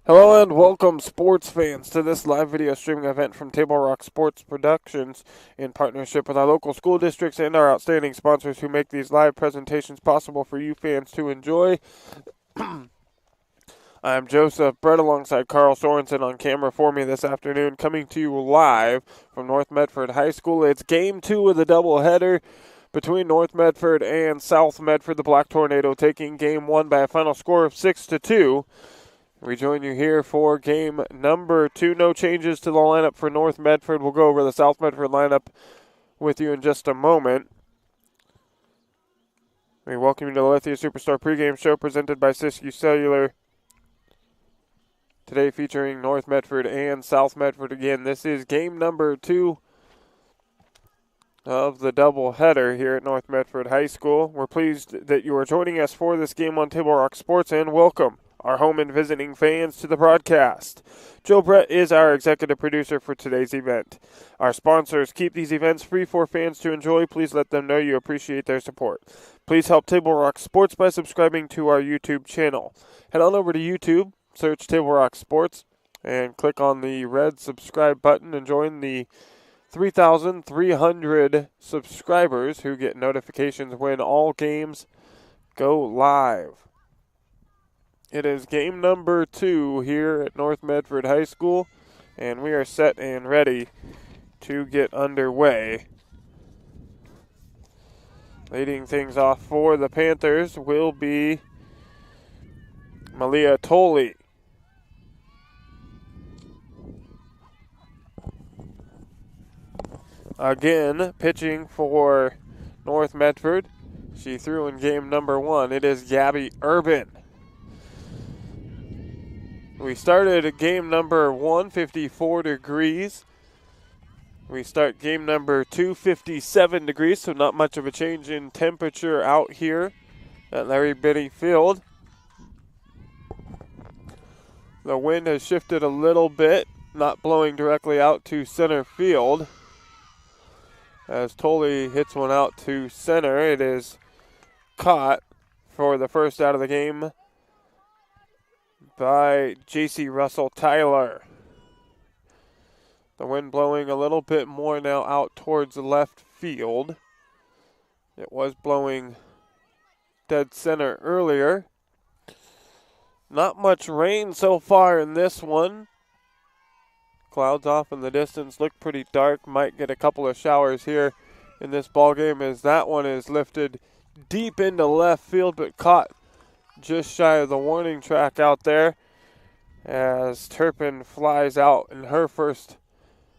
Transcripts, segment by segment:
Hello and welcome, sports fans, to this live video streaming event from Table Rock Sports Productions in partnership with our local school districts and our outstanding sponsors who make these live presentations possible for you fans to enjoy. I'm Joseph Brett alongside Carl Sorensen on camera for me this afternoon, coming to you live from North Medford High School. It's Game 2 of the doubleheader between North Medford and South Medford. The Black Tornado taking Game 1 by a final score of 6-2. We join you here for game number 2. No changes to the lineup for North Medford. We'll go over the South Medford lineup with you in just a moment. We welcome you to the Lithia Superstar pregame show presented by Siskiyou Cellular. Today featuring North Medford and South Medford again. This is game number 2 of the doubleheader here at North Medford High School. We're pleased that you are joining us for this game on Table Rock Sports, and welcome our home and visiting fans to the broadcast. Joe Brett is our executive producer for today's event. Our sponsors keep these events free for fans to enjoy. Please let them know you appreciate their support. Please help Table Rock Sports by subscribing to our YouTube channel. Head on over to YouTube, search Table Rock Sports, and click on the red subscribe button and join the 3,300 subscribers who get notifications when all games go live. It is game number 2 here at North Medford High School, and we are set and ready to get underway. Leading things off for the Panthers will be Malia Tolley. Again, pitching for North Medford. She threw in game number 1. It is Gabby Urban. We started at game number 1, 54 degrees. We start game number 2, 57 degrees, so not much of a change in temperature out here at Larry Binney Field. The wind has shifted a little bit, not blowing directly out to center field. As Tolley hits one out to center, it is caught for the first out of the game by J.C. Russell Tyler. The wind blowing a little bit more now out towards the left field. It was blowing dead center earlier. Not much rain so far in this one. Clouds off in the distance, look pretty dark. Might get a couple of showers here in this ball game as that one is lifted deep into left field but caught just shy of the warning track out there as Turpin flies out in her first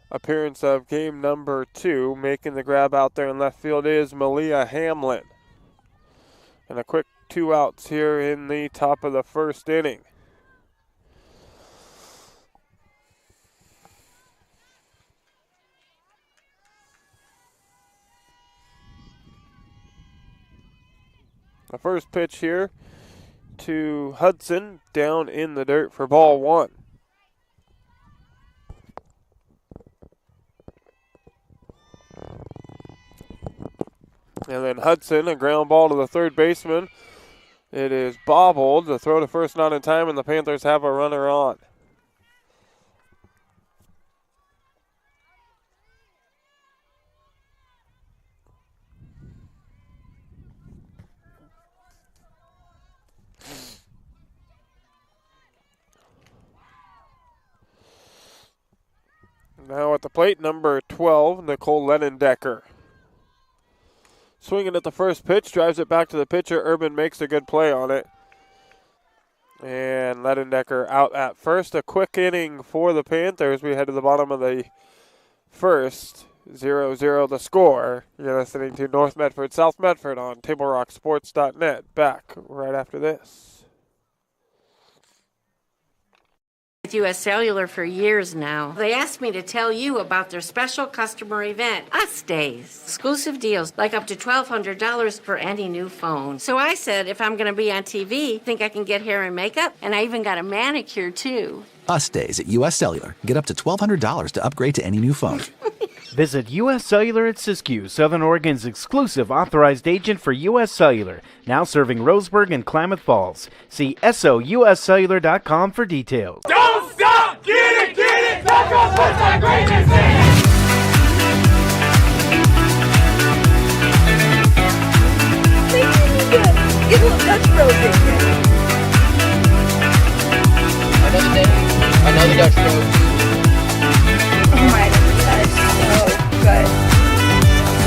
appearance of game number 2. Making the grab out there in left field is Malia Hamlin. And a quick 2 outs here in the top of the first inning. The first pitch here to Hudson, down in the dirt for ball 1. And then Hudson, a ground ball to the third baseman. It is bobbled. The throw to first not in time, and the Panthers have a runner on. Now at the plate, number 12, Nicole Lenendecker. Swinging at the first pitch, drives it back to the pitcher. Urban makes a good play on it. And Lenendecker out at first. A quick inning for the Panthers. We head to the bottom of the first. 0-0 the score. You're listening to North Medford, South Medford on TableRockSports.net. Back right after this. With U.S. Cellular for years now. They asked me to tell you about their special customer event, Us Days. Exclusive deals, like up to $1,200 for any new phone. So I said, if I'm going to be on TV, think I can get hair and makeup? And I even got a manicure, too. Us Days at U.S. Cellular. Get up to $1,200 to upgrade to any new phone. Visit U.S. Cellular at Siskiyou, Southern Oregon's exclusive authorized agent for U.S. Cellular, now serving Roseburg and Klamath Falls. See SOUScellular.com for details. Get a little Dutch Bros in here. Another day, another Dutch Bros. Oh my god, so good.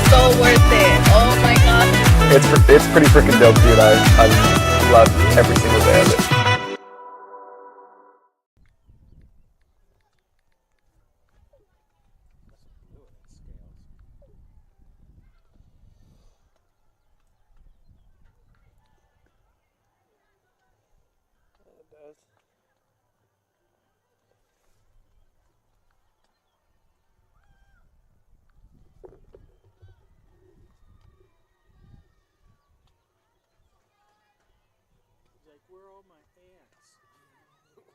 So worth it. Oh my god. It's pretty freaking dope, dude. I love every single day of it. Where are all my ants?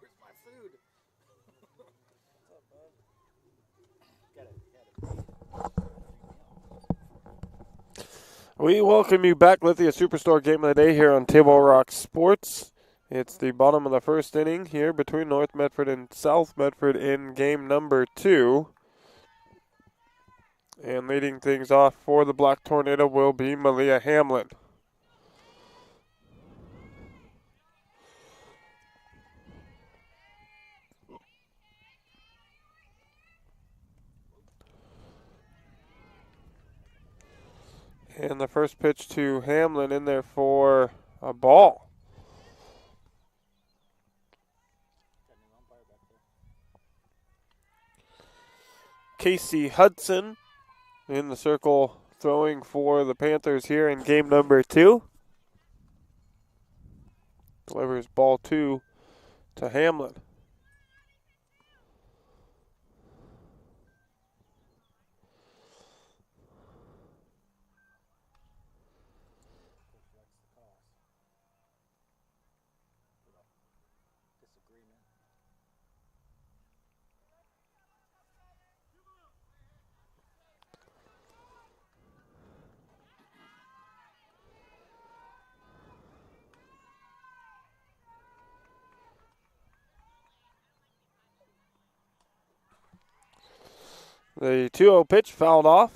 Where's my food? We welcome you back, Lithia Superstore Game of the Day here on Table Rock Sports. It's the bottom of the first inning here between North Medford and South Medford in game number 2. And leading things off for the Black Tornado will be Malia Hamlin. And the first pitch to Hamlin in there for a ball. Casey Hudson in the circle throwing for the Panthers here in game number 2. Delivers ball 2 to Hamlin. The 2-0 pitch fouled off.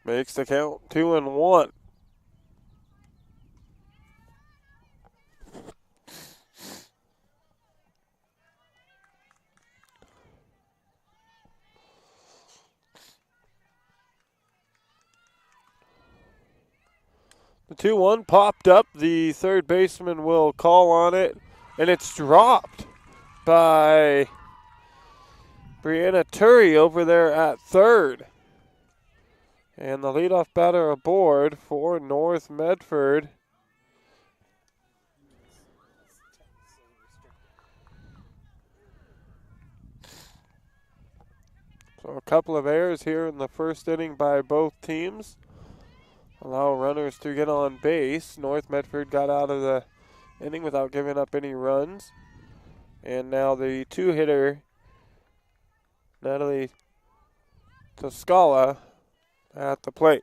Makes the count 2-1. The 2-1 popped up. The third baseman will call on it, and it's dropped by Brianna Turry over there at third. And the leadoff batter aboard for North Medford. So a couple of errors here in the first inning by both teams. Allow runners to get on base. North Medford got out of the inning without giving up any runs. And now the two-hitter, Natalie Toscala, at the plate.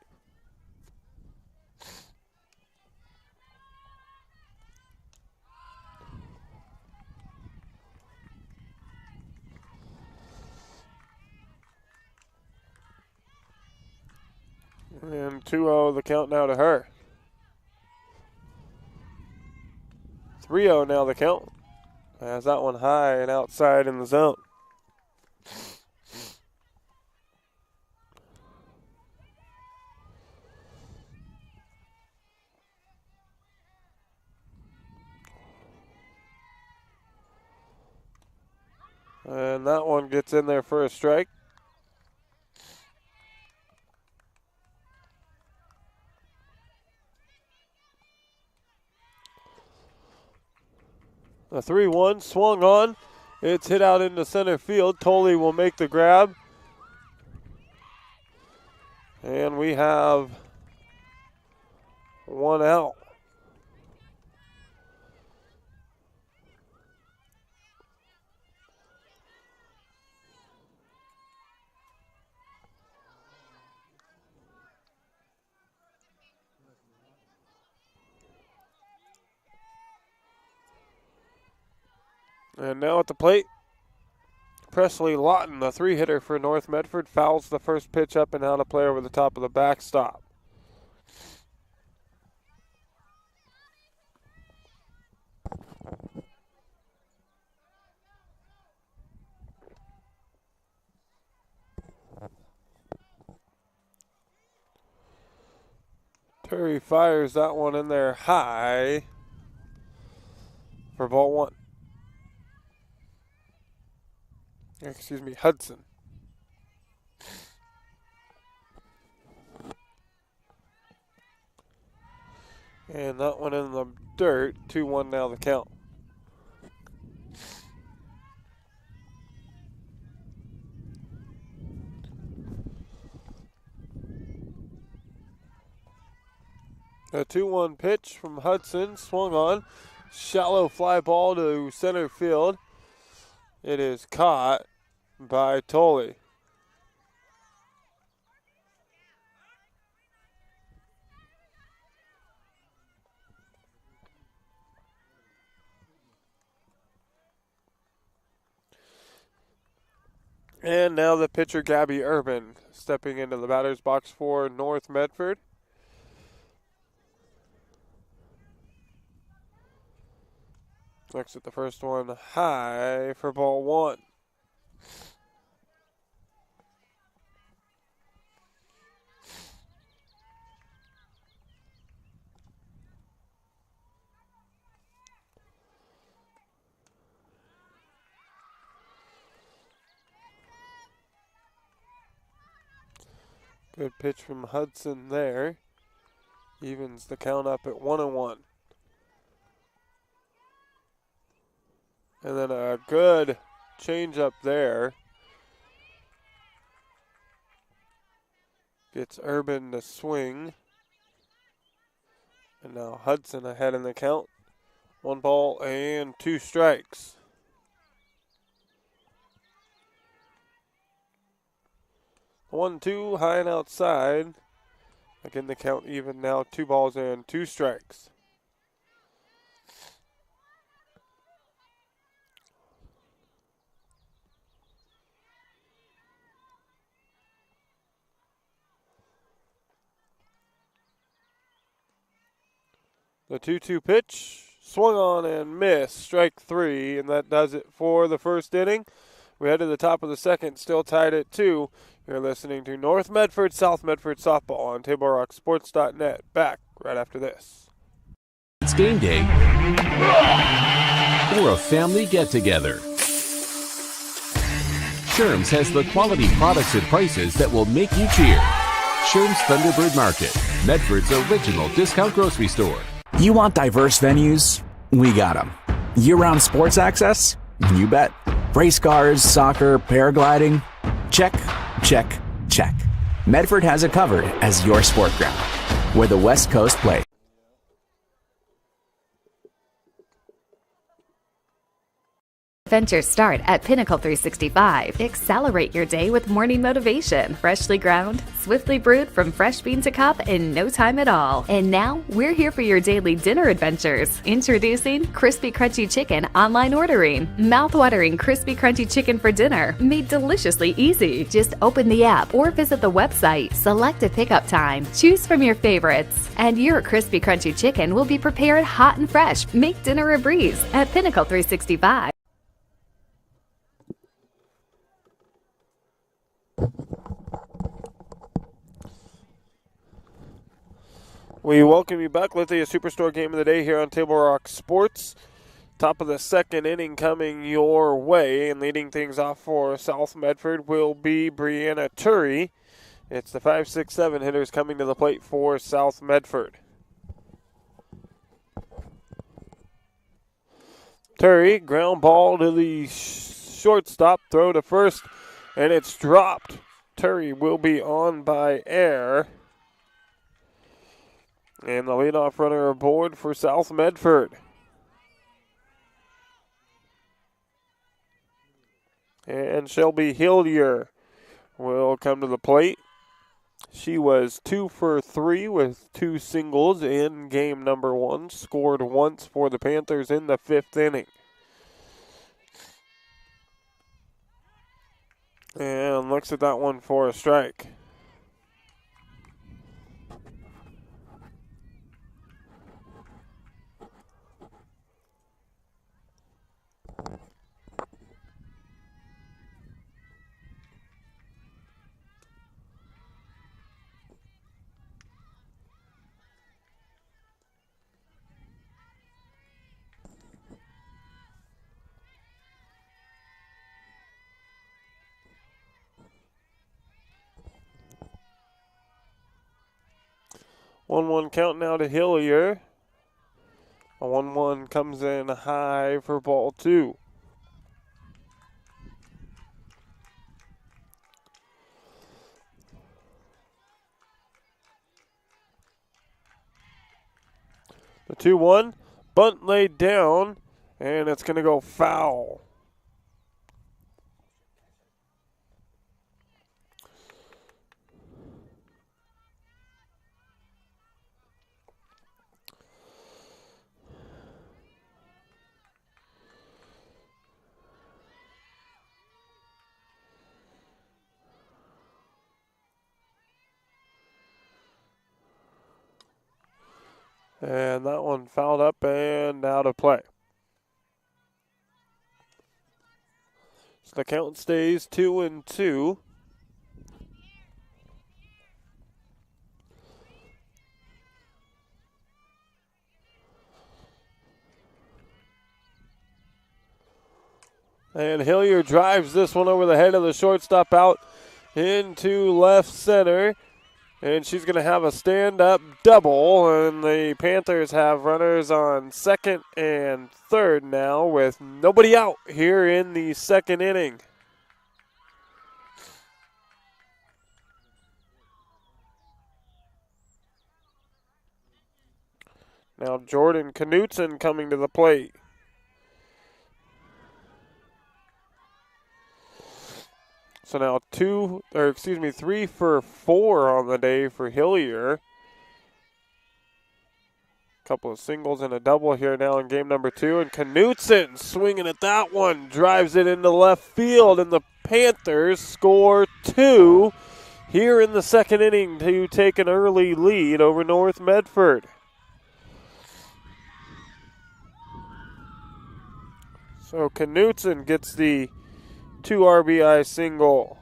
And 2-0 the count now to her. 3-0 now the count. Has that one high and outside in the zone. And that one gets in there for a strike. The 3-1 swung on. It's hit out into center field. Tolley will make the grab. And we have one out. And now at the plate, Presley Lawton, the 3-hitter for North Medford, fouls the first pitch up and out of play over the top of the backstop. Terry fires that one in there high for ball one. Excuse me, Hudson. And that one in the dirt. 2-1 now the count. A 2-1 pitch from Hudson, swung on. Shallow fly ball to center field. It is caught by Tolley. And now the pitcher, Gabby Urban, stepping into the batter's box for North Medford. Looks at the first one high for ball one. Good pitch from Hudson there. Evens the count up at 1-1. And then a good change up there. Gets Urban to swing. And now Hudson ahead in the count. 1 ball and 2 strikes. 1-2, high and outside. Again, the count even now, 2 balls and 2 strikes. The 2-2 pitch, swung on and missed, strike 3, and that does it for the first inning. We head to the top of the second, still tied at 2. You're listening to North Medford, South Medford softball on TableRockSports.net. Back right after this. It's game day or a family get-together. Sherm's has the quality products and prices that will make you cheer. Sherm's Thunderbird Market, Medford's original discount grocery store. You want diverse venues? We got them. Year-round sports access? You bet. Race cars, soccer, paragliding? Check, check, check. Medford has it covered as your sport ground, where the West Coast plays. Adventures start at Pinnacle 365. Accelerate your day with morning motivation. Freshly ground, swiftly brewed from fresh bean to cup in no time at all. And now, we're here for your daily dinner adventures. Introducing Crispy Crunchy Chicken online ordering. Mouth-watering Crispy Crunchy Chicken for dinner, made deliciously easy. Just open the app or visit the website. Select a pickup time. Choose from your favorites. And your Crispy Crunchy Chicken will be prepared hot and fresh. Make dinner a breeze at Pinnacle 365. We welcome you back. Let's see a Superstore game of the day here on Table Rock Sports. Top of the second inning coming your way, and leading things off for South Medford will be Brianna Turry. It's the 5-6-7 hitters coming to the plate for South Medford. Turry, ground ball to the shortstop, throw to first, and it's dropped. Turry will be on by air. And the leadoff runner aboard for South Medford. And Shelby Hillier will come to the plate. She was 2 for 3 with 2 singles in game number 1. Scored once for the Panthers in the 5th inning. And looks at that one for a strike. One count now to Hillier. A 1-1 comes in high for ball 2. The 2-1, bunt laid down, and it's going to go foul. And that one fouled up and out of play. So the count stays 2-2. And Hillier drives this one over the head of the shortstop out into left center. And she's going to have a stand-up double, and the Panthers have runners on second and third now with nobody out here in the second inning. Now Jordan Knutson coming to the plate. So now 3 for 4 on the day for Hillier. Couple of singles and a double here now in game number 2. And Knutson swinging at that one, drives it into left field, and the Panthers score 2 here in the second inning to take an early lead over North Medford. So Knutson gets the 2 RBI single.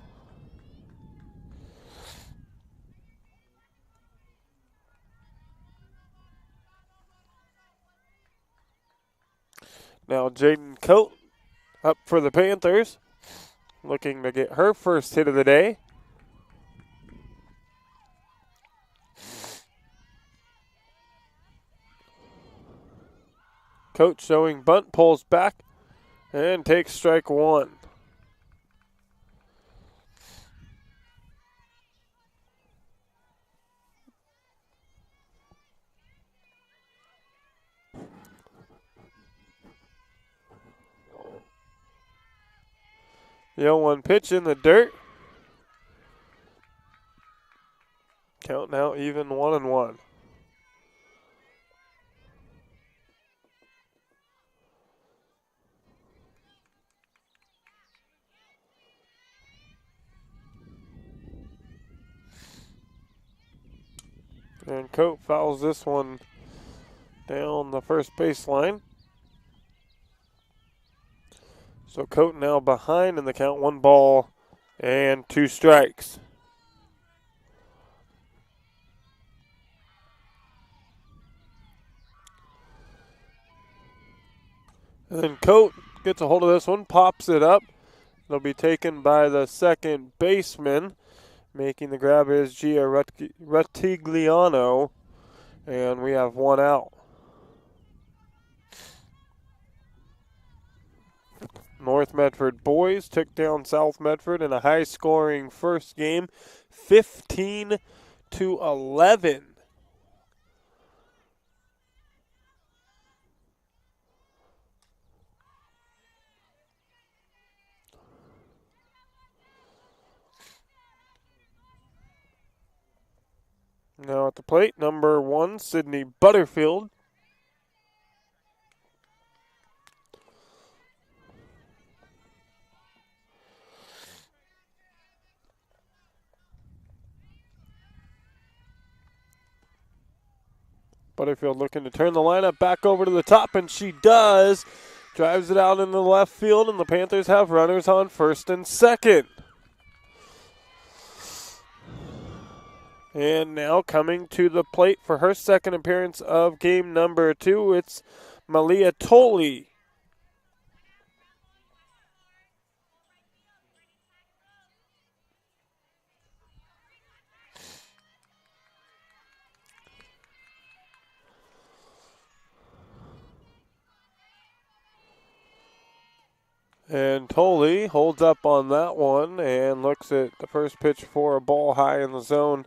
Now Jaden Coate up for the Panthers, looking to get her first hit of the day. Coate showing bunt, pulls back, and takes strike 1. The 0-1 pitch in the dirt. Count now even 1-1. And Coate fouls this one down the first baseline. So Coate now behind in the count, 1 ball and 2 strikes. And then Coate gets a hold of this one, pops it up. It'll be taken by the second baseman. Making the grab is Gia Rettigliano, and we have 1 out. North Medford boys took down South Medford in a high-scoring first game, 15-11. Now at the plate, number 1, Sydney Butterfield. Butterfield looking to turn the lineup back over to the top, and she does. Drives it out in the left field, and the Panthers have runners on first and second. And now coming to the plate for her second appearance of game number 2, it's Malia Tolley. And Tolley holds up on that one and looks at the first pitch for a ball high in the zone.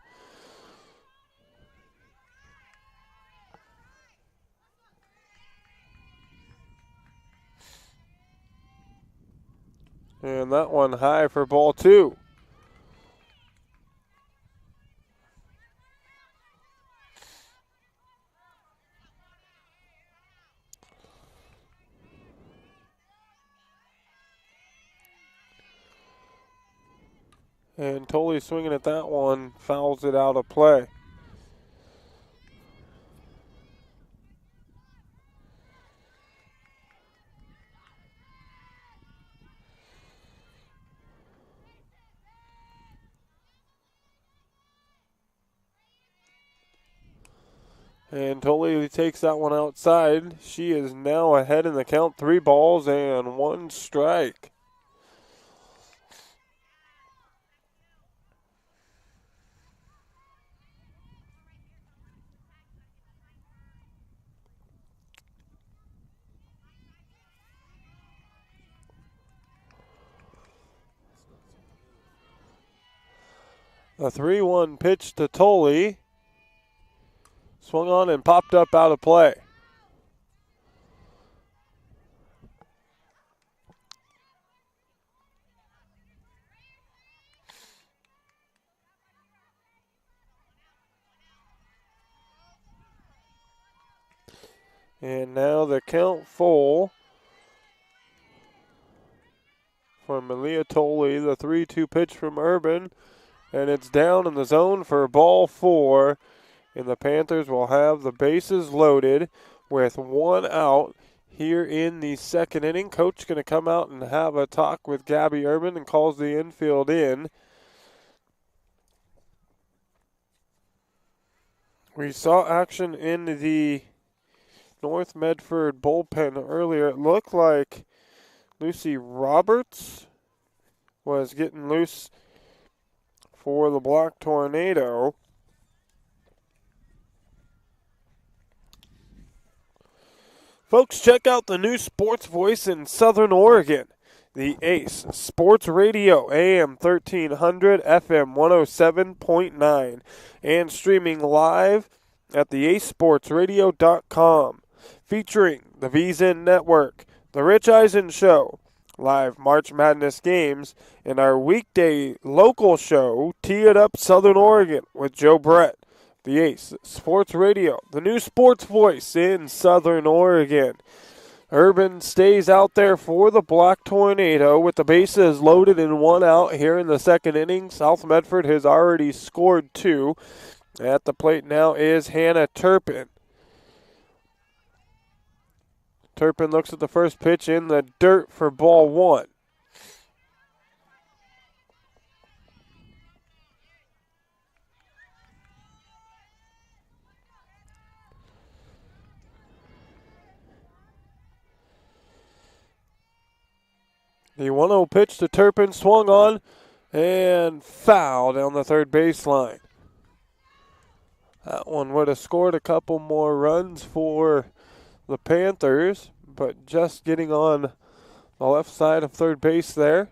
And that one high for ball 2. And Tolley swinging at that one, fouls it out of play. And Tolley takes that one outside. She is now ahead in the count, 3 balls and 1 strike. A 3-1 pitch to Tolley. Swung on and popped up out of play. And now the count full for Malia Tolley, the 3-2 pitch from Urban. And it's down in the zone for ball 4. And the Panthers will have the bases loaded with 1 out here in the second inning. Coach going to come out and have a talk with Gabby Urban and calls the infield in. We saw action in the North Medford bullpen earlier. It looked like Lucy Roberts was getting loose for the Black Tornado. Folks, check out the new sports voice in Southern Oregon, the Ace Sports Radio, AM 1300, FM 107.9, and streaming live at theacesportsradio.com, featuring the VZN Network, The Rich Eisen Show, live March Madness games, and our weekday local show, Tee It Up Southern Oregon with Joe Brett. The Ace Sports Radio, the new sports voice in Southern Oregon. Urban stays out there for the Black Tornado with the bases loaded and 1 out here in the second inning. South Medford has already scored 2. At the plate now is Hannah Turpin. Turpin looks at the first pitch in the dirt for ball 1. The 1-0 pitch to Turpin, swung on and foul down the third baseline. That one would have scored a couple more runs for the Panthers, but just getting on the left side of third base there.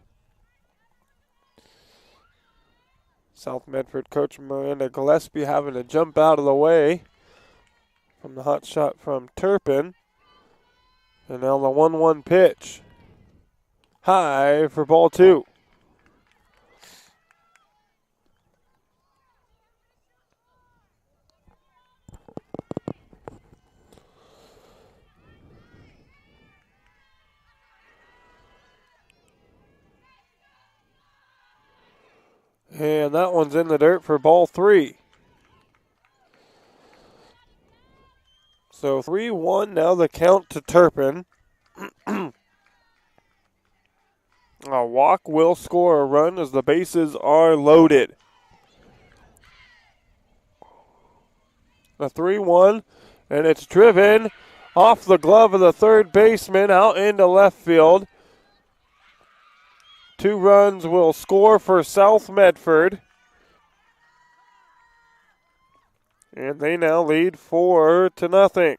South Medford coach Miranda Gillespie having to jump out of the way from the hot shot from Turpin. And now the 1-1 pitch. High for ball 2. And that one's in the dirt for ball 3. So 3-1 now the count to Turpin. A walk will score a run as the bases are loaded. The 3-1, and it's driven off the glove of the third baseman out into left field. 2 runs will score for South Medford. And they now lead 4-0.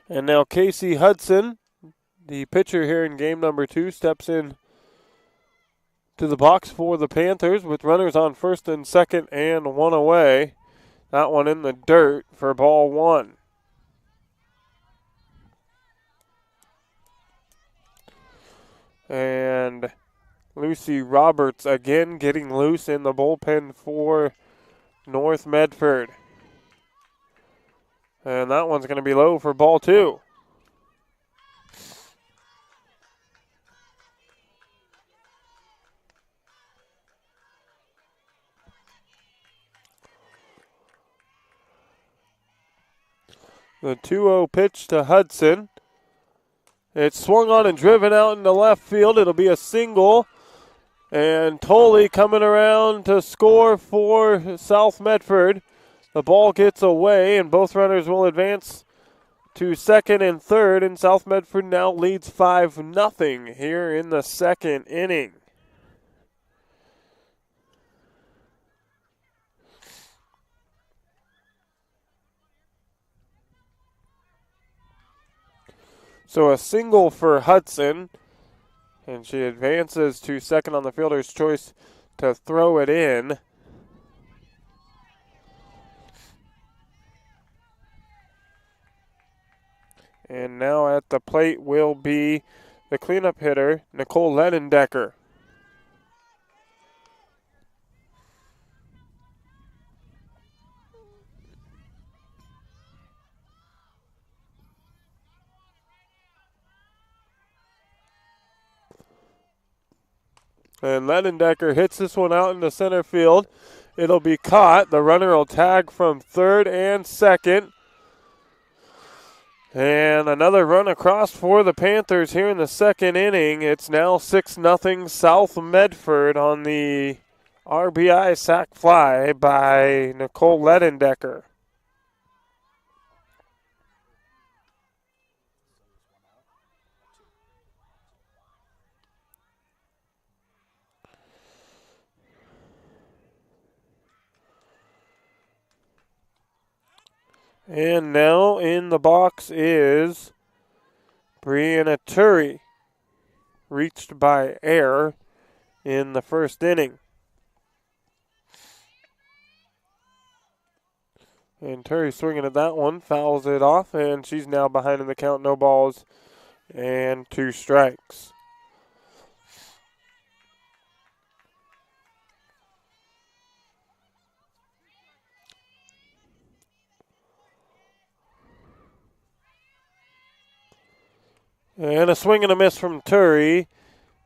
And now Casey Hudson, the pitcher here in game number 2, steps in to the box for the Panthers with runners on first and second and 1 away. That one in the dirt for ball 1. And Lucy Roberts again getting loose in the bullpen for North Medford. And that one's going to be low for ball 2. The 2-0 pitch to Hudson. It's swung on and driven out into left field. It'll be a single. And Tolley coming around to score for South Medford. The ball gets away, and both runners will advance to second and third. And South Medford now leads 5-0 here in the second inning. So a single for Hudson, and she advances to second on the fielder's choice to throw it in. And now at the plate will be the cleanup hitter, Nicole Ledendecker. And Ledendecker hits this one out into center field. It'll be caught. The runner will tag from third and second. And another run across for the Panthers here in the second inning. It's now 6-0 South Medford on the RBI sac fly by Nicole Ledendecker. And now in the box is Brianna Turry, reached by air in the first inning. And Turry swinging at that one, fouls it off, and she's now behind in the count, no balls and 2 strikes. And a swing and a miss from Turry.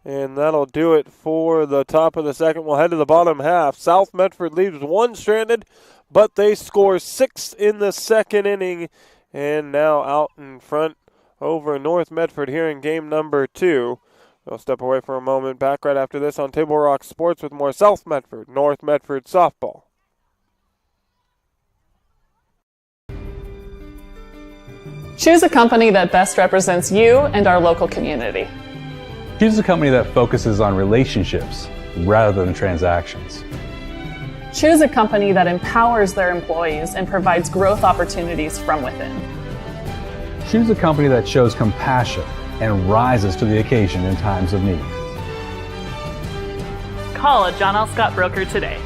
And that'll do it for the top of the second. We'll head to the bottom half. South Medford leaves 1 stranded, but they score 6 in the second inning. And now out in front over North Medford here in game number 2. We'll step away for a moment. Back right after this on Table Rock Sports with more South Medford, North Medford softball. Choose a company that best represents you and our local community. Choose a company that focuses on relationships rather than transactions. Choose a company that empowers their employees and provides growth opportunities from within. Choose a company that shows compassion and rises to the occasion in times of need. Call a John L. Scott broker today.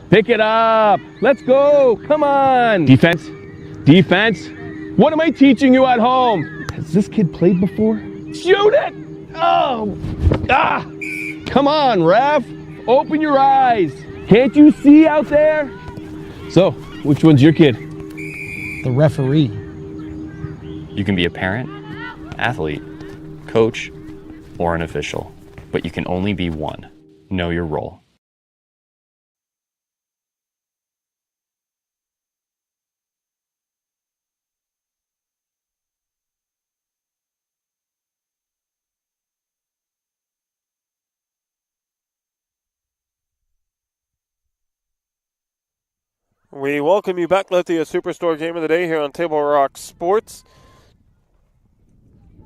Pick it up. Let's go. Come on. Defense. Defense. What am I teaching you at home? Has this kid played before? Shoot it. Oh. Ah. Come on, ref. Open your eyes. Can't you see out there? So, which one's your kid? the referee. You can be a parent, athlete, coach, or an official, but you can only be one. Know your role. We welcome you back, Lithia Superstore Game of the Day here on Table Rock Sports.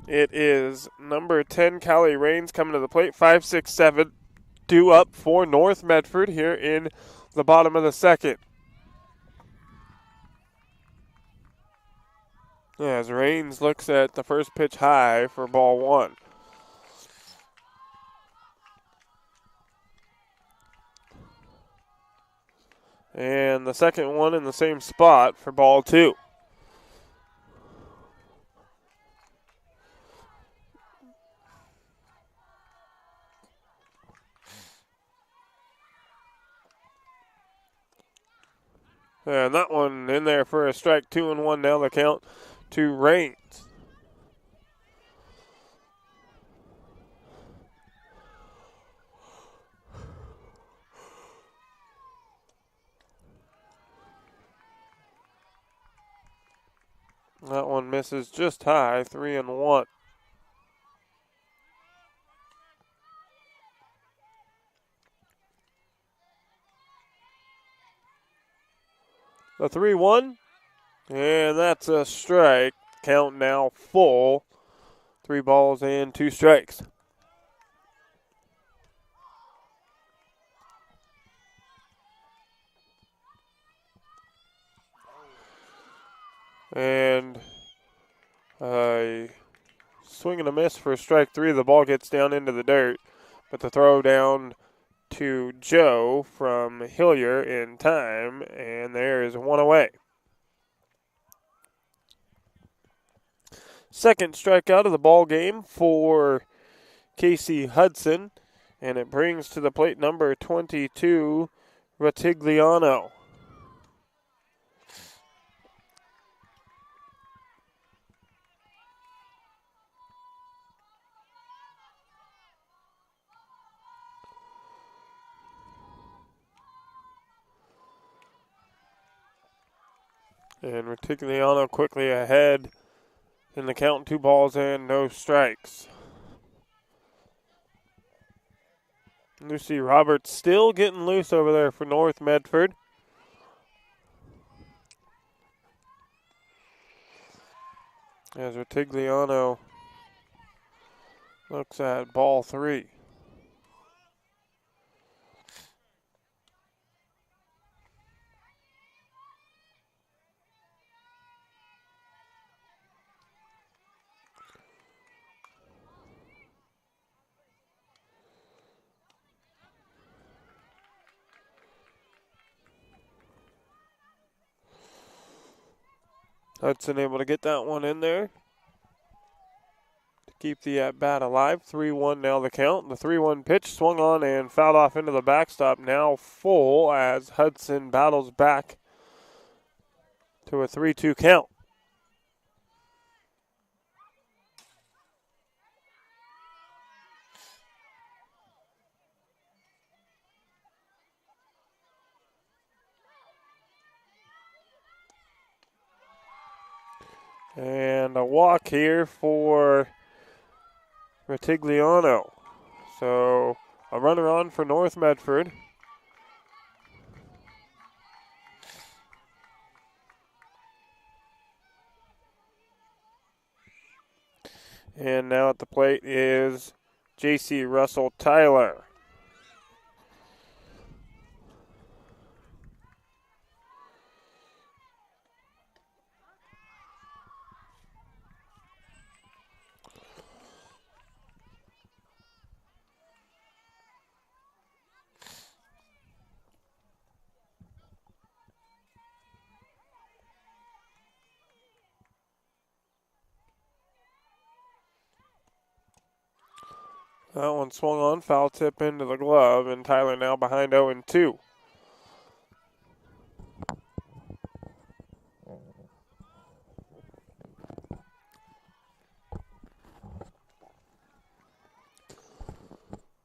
It is number 10, Callie Rains, coming to the plate. 5-6-7 due up for North Medford here in the bottom of the second. As Rains looks at the first pitch high for ball one. And the second one in the same spot for ball two. And that one in there for a strike. 2-1 now, the count to Rains. That one misses just high, 3-1. The 3-1, and that's a strike. Count now full. 3 balls and 2 strikes. And a swing and a miss for strike 3. The ball gets down into the dirt, but the throw down to Joe from Hillier in time, and there is one away. Second strikeout of the ball game for Casey Hudson, and it brings to the plate number 22, Ratigliano. And Ratigliano quickly ahead in the count, 2 balls and no strikes. Lucy Roberts still getting loose over there for North Medford. As Ratigliano looks at ball 3. Hudson able to get that one in there to keep the at-bat alive. 3-1 now the count. The 3-1 pitch swung on and fouled off into the backstop. Now full as Hudson battles back to a 3-2 count. And a walk here for Ratigliano. So a runner on for North Medford. And now at the plate is J.C. Russell Tyler. That one swung on, foul tip into the glove, and Tyler now behind 0-2.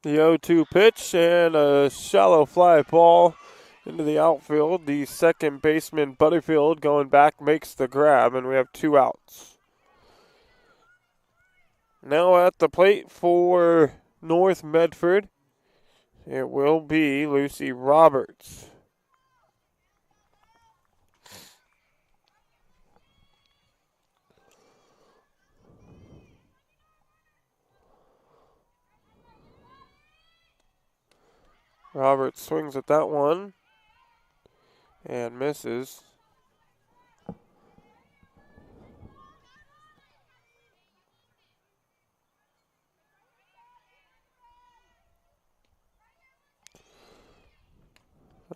The 0-2 pitch and a shallow fly ball into the outfield. The second baseman, Butterfield, going back, makes the grab, and we have 2 outs. Now at the plate for North Medford, it will be Lucy Roberts. Roberts swings at that one and misses.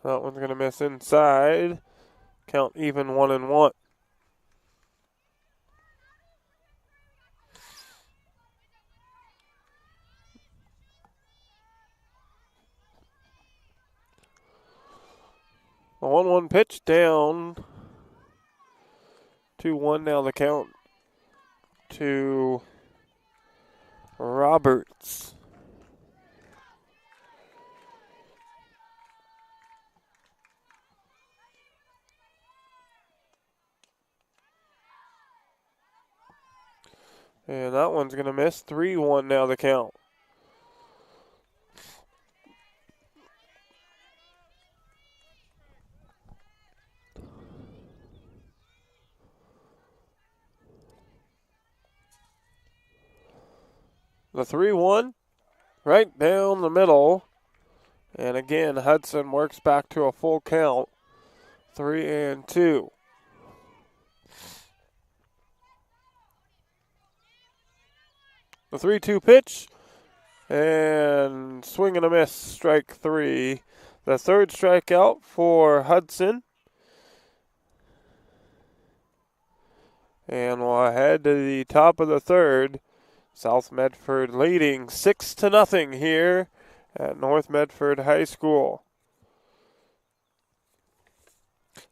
That one's going to miss inside. Count even 1-1. The 1-1 pitch down. 2-1 now the count to Roberts. And that one's going to miss. 3-1 now the count. The 3-1 right down the middle. And again, Hudson works back to a full count. 3-2. The 3-2 pitch. And swing and a miss, strike 3. The third strikeout for Hudson. And we'll head to the top of the third. South Medford leading 6-0 here at North Medford High School.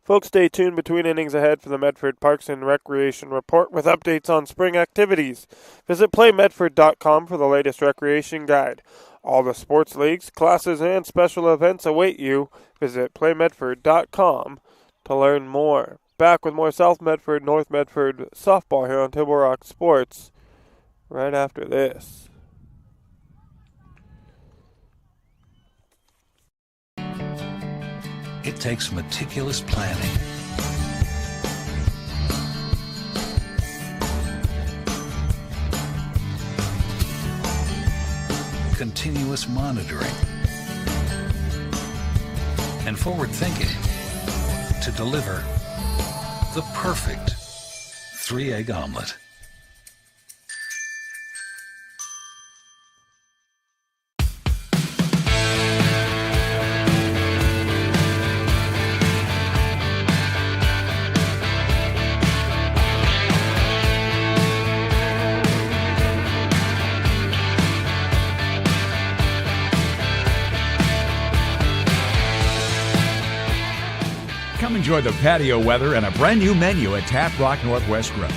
Folks, stay tuned between innings ahead for the Medford Parks and Recreation Report with updates on spring activities. Visit playmedford.com for the latest recreation guide. All the sports leagues, classes, and special events await you. Visit playmedford.com to learn more. Back with more South Medford, North Medford softball here on Table Rock Sports right after this. It takes meticulous planning, continuous monitoring, and forward thinking to deliver the perfect 3-egg omelet. Come enjoy the patio weather and a brand new menu at Tap Rock Northwest Grill.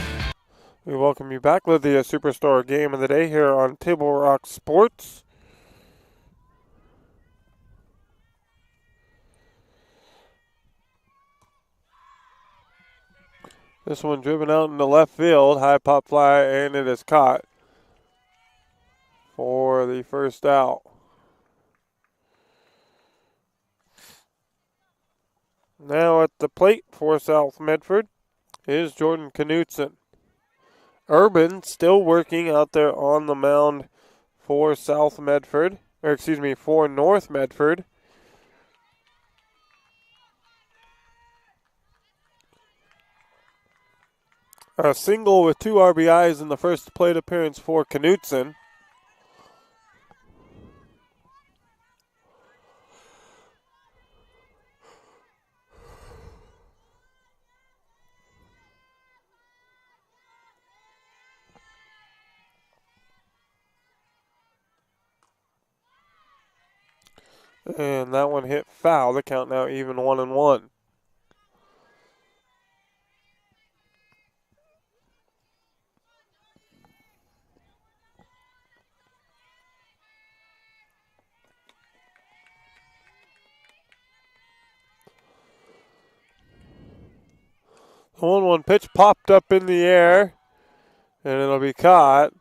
We welcome you back with the Superstore game of the day here on Table Rock Sports. This one driven out into left field, high pop fly, and it is caught for the first out. Now at the plate for South Medford is Jordan Knutson. Urban still working out there on the mound for South Medford, or excuse me, for North Medford. A single with 2 RBIs in the first plate appearance for Knutson. And that one hit foul. The count now even 1-1. The 1-1 pitch popped up in the air, and it'll be caught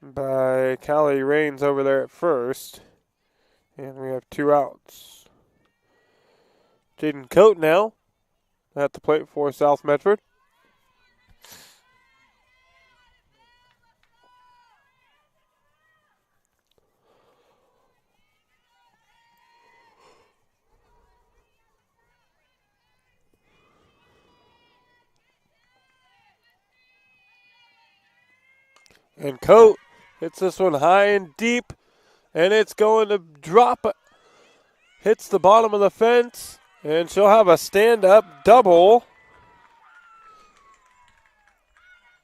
by Callie Rains over there at first. And we have 2 outs. Jaden Coate now at the plate for South Medford. And Coate hits this one high and deep, and it's going to drop. Hits the bottom of the fence, and she'll have a stand-up double.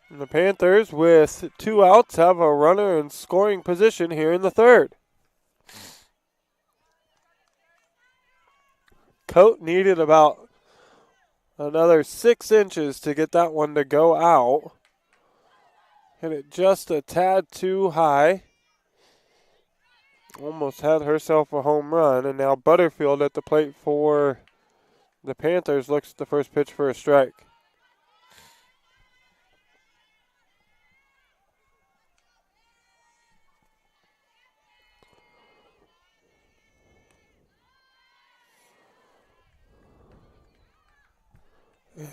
And the Panthers, with 2 outs, have a runner in scoring position here in the third. Coate needed about another 6 inches to get that one to go out. Hit it just a tad too high. Almost had herself a home run. And now Butterfield at the plate for the Panthers looks at the first pitch for a strike.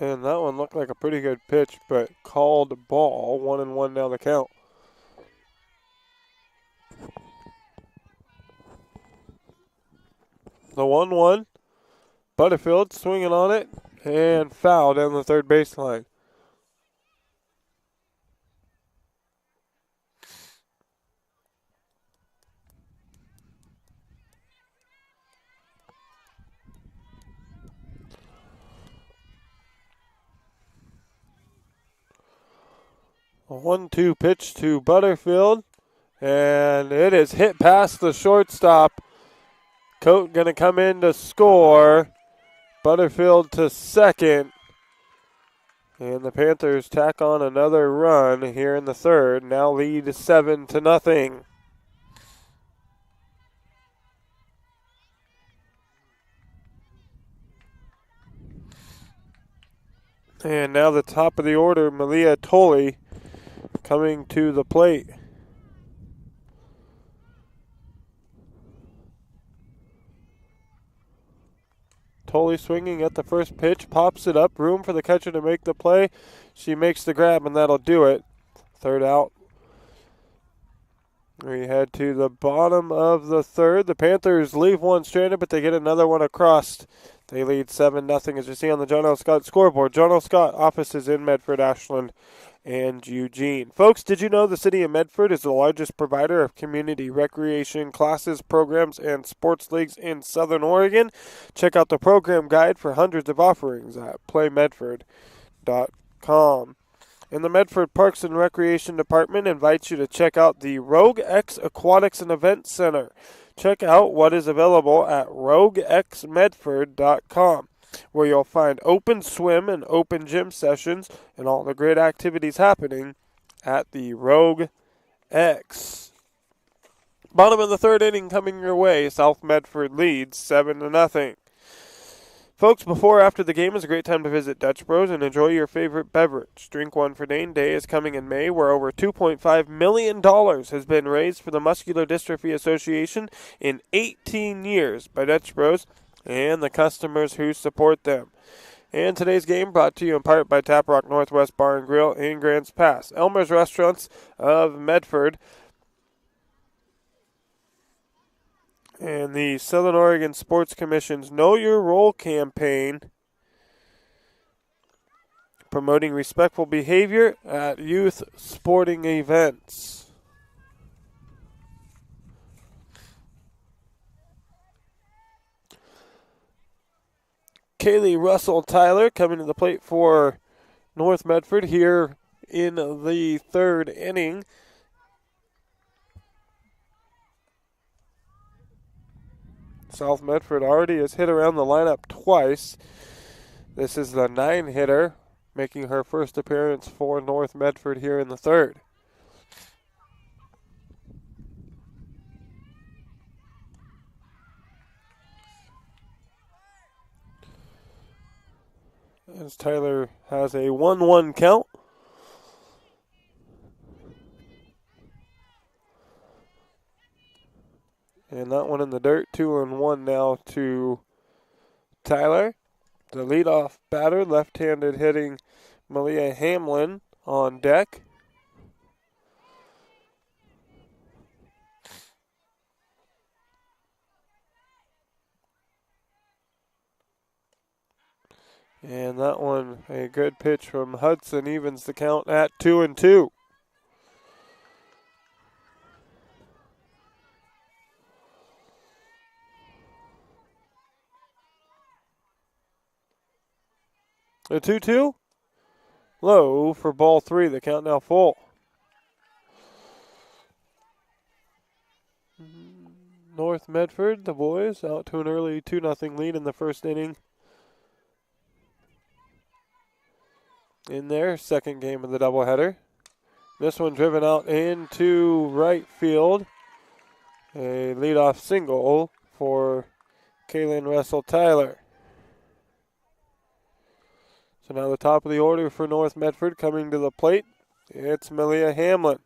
And that one looked like a pretty good pitch, but called ball. 1-1 now the count. The 1-1. Butterfield swinging on it and foul down the third baseline. A 1-2 pitch to Butterfield, and it is hit past the shortstop. Coate going to come in to score. Butterfield to second. And the Panthers tack on another run here in the third. Now lead 7-0. And now the top of the order, Malia Tolley coming to the plate. Tolley swinging at the first pitch, pops it up, room for the catcher to make the play. She makes the grab, and that'll do it. Third out. We head to the bottom of the third. The Panthers leave one stranded, but they get another one across. They lead 7-0, as you see on the John L. Scott scoreboard. John L. Scott offices in Medford, Ashland, and Eugene. Folks, did you know the city of Medford is the largest provider of community recreation classes, programs, and sports leagues in Southern Oregon? Check out the program guide for hundreds of offerings at playmedford.com. And the Medford Parks and Recreation Department invites you to check out the Rogue X Aquatics and Events Center. Check out what is available at roguexmedford.com, where you'll find open swim and open gym sessions and all the great activities happening at the Rogue X. Bottom of the third inning coming your way. South Medford leads 7-0. Folks, before or after the game is a great time to visit Dutch Bros and enjoy your favorite beverage. Drink One for Dane Day is coming in May, where over $2.5 million has been raised for the Muscular Dystrophy Association in 18 years by Dutch Bros and the customers who support them. And today's game brought to you in part by Tap Rock Northwest Bar and Grill in Grants Pass, Elmer's Restaurants of Medford, and the Southern Oregon Sports Commission's Know Your Role campaign, promoting respectful behavior at youth sporting events. Kaylee Russell Tyler coming to the plate for North Medford here in the third inning. South Medford already has hit around the lineup twice. This is the 9-hitter, making her first appearance for North Medford here in the third. as Tyler has a 1-1 count. And that one in the dirt, 2-1 now to Tyler. The leadoff batter, left-handed hitting Malia Hamlin on deck. And that one, a good pitch from Hudson, evens the count at 2-2. A 2-2. Low for ball 3. The count now full. North Medford, the boys, out to an early 2-0 lead in the first inning. In their second game of the doubleheader. This one driven out into right field. A leadoff single for Kaylin Russell Tyler. So now the top of the order for North Medford coming to the plate. It's Malia Hamlin.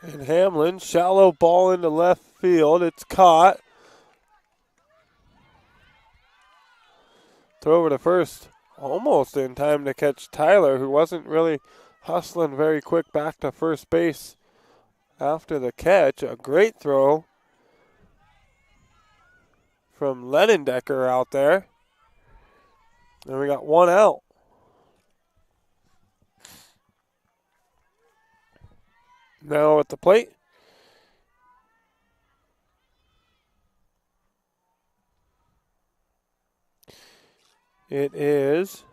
And Hamlin, shallow ball into left field. It's caught. Throw over to first. Almost in time to catch Tyler, who wasn't really hustling very quick back to first base after the catch. A great throw from Lenendecker out there. And we got one out. Now at the plate, it is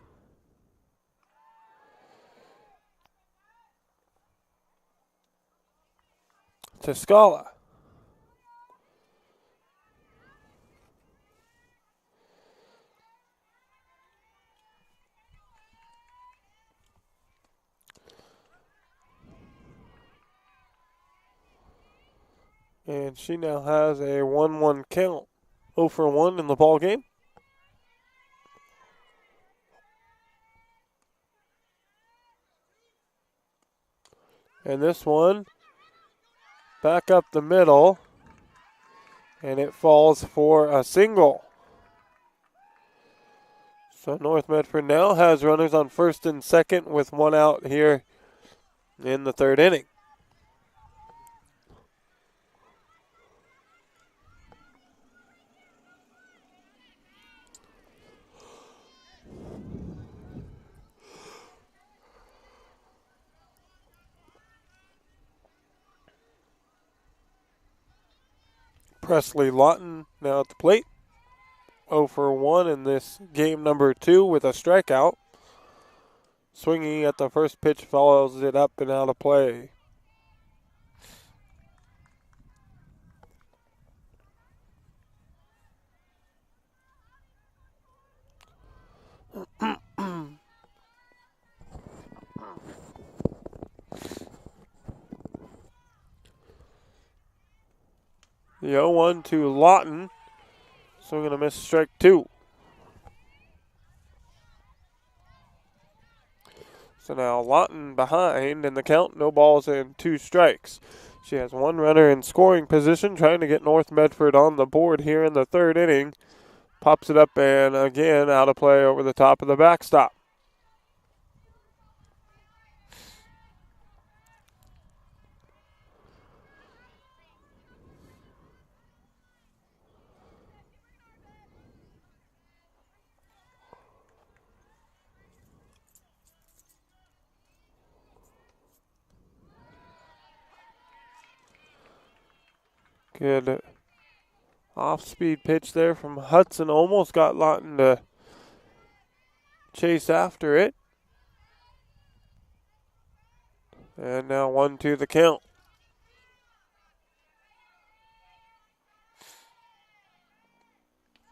Toscala. And she now has a 1-1 count. 0 for 1 in the ball game. And this one back up the middle. And it falls for a single. So North Medford now has runners on first and second with one out here in the third inning. Presley Lawton now at the plate. 0 for 1 in this game number 2 with a strikeout. Swinging at the first pitch, follows it up and out of play. The 0-1 to Lawton. Swing and a miss, strike 2. So now Lawton behind in the count, no balls and 2 strikes. She has one runner in scoring position, trying to get North Medford on the board here in the third inning. Pops it up and again out of play over the top of the backstop. Good off-speed pitch there from Hudson. Almost got Lawton to chase after it. And now 1-2 the count.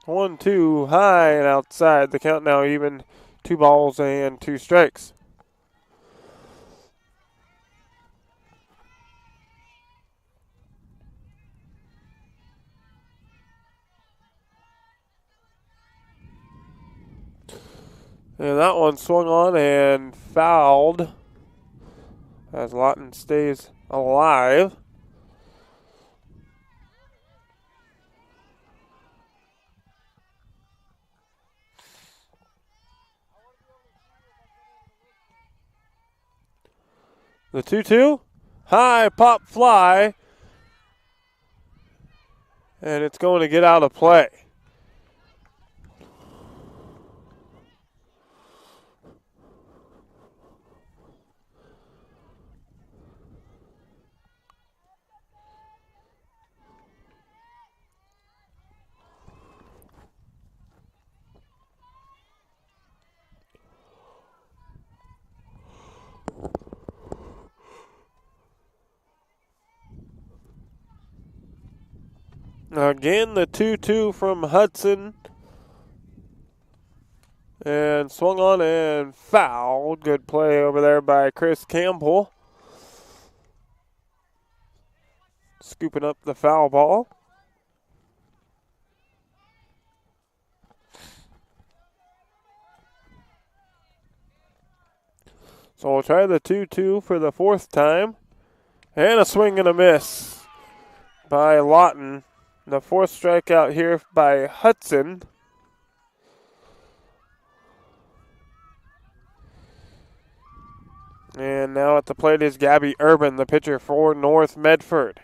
1-2 high and outside. The count now even. 2 balls and 2 strikes. And that one swung on and fouled as Lawton stays alive. The 2-2, high pop fly, and it's going to get out of play. Again, the 2-2 from Hudson. And swung on and fouled. Good play over there by Chris Campbell. Scooping up the foul ball. So we'll try the 2-2 for the 4th time. And a swing and a miss by Lawton. The 4th strikeout here by Hudson. And now at the plate is Gabby Urban, the pitcher for North Medford.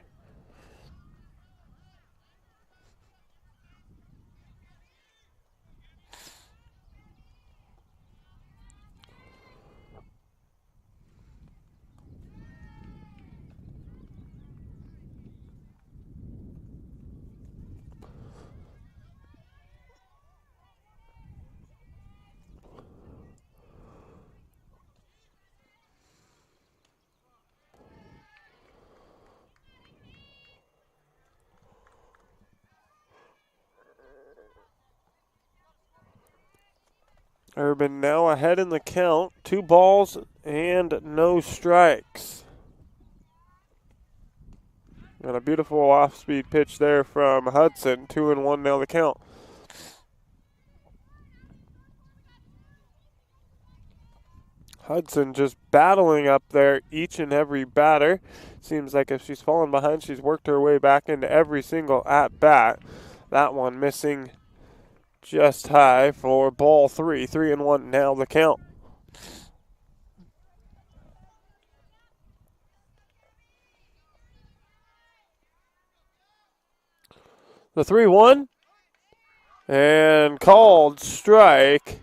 Urban now ahead in the count. 2 balls and no strikes. And a beautiful off-speed pitch there from Hudson. 2-1 now the count. Hudson just battling up there each and every batter. Seems like if she's fallen behind, she's worked her way back into every single at-bat. That one missing just high for ball 3. 3-1 now the count. The 3-1 and called strike.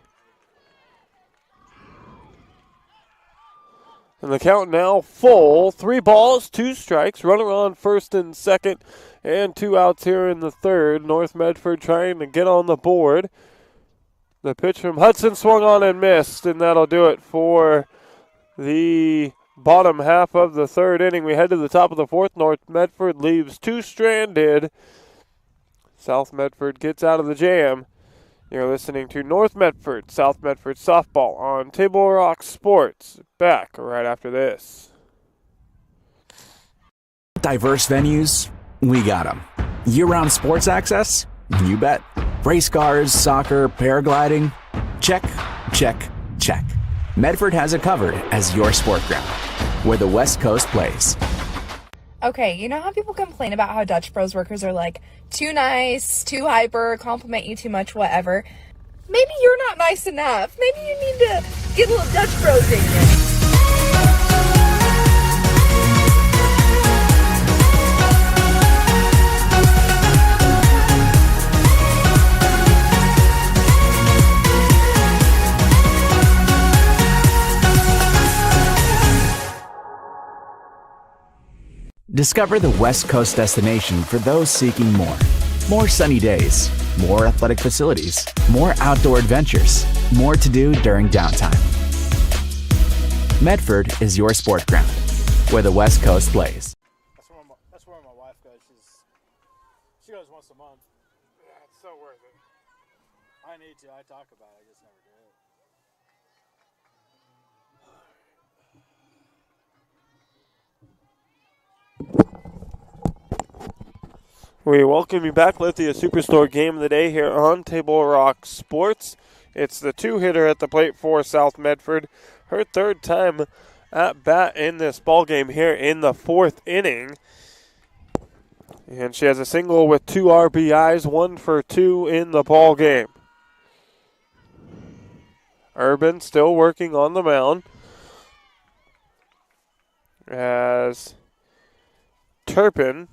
And the count now full. 3 balls, 2 strikes. Runner on first and second. And 2 outs here in the 3rd. North Medford trying to get on the board. The pitch from Hudson swung on and missed. And that'll do it for the bottom half of the 3rd inning. We head to the top of the 4th. North Medford leaves 2 stranded. South Medford gets out of the jam. You're listening to North Medford, South Medford softball on Table Rock Sports. Back right after this. Diverse venues, we got them. Year-round sports access? You bet. Race cars, soccer, paragliding? Check, check, check. Medford has it covered as your sport ground, where the West Coast plays. Okay, you know how people complain about how Dutch Bros workers are like too nice, too hyper, compliment you too much, whatever? Maybe you're not nice enough. Maybe you need to get a little Dutch Bros in you. Discover the West Coast destination for those seeking more. More sunny days, more athletic facilities, more outdoor adventures, more to do during downtime. Medford is your sport ground, where the West Coast plays. That's where my wife goes. She goes once a month. Yeah, it's so worth it. I need to. I talk about it. I just never We welcome you back, Lithia Superstore Game of the Day here on Table Rock Sports. It's the two-hitter at the plate for South Medford. Her third time at bat in this ball game here in the fourth inning. And she has a single with 2 RBIs, 1 for 2 in the ball game. Urban still working on the mound as Turpin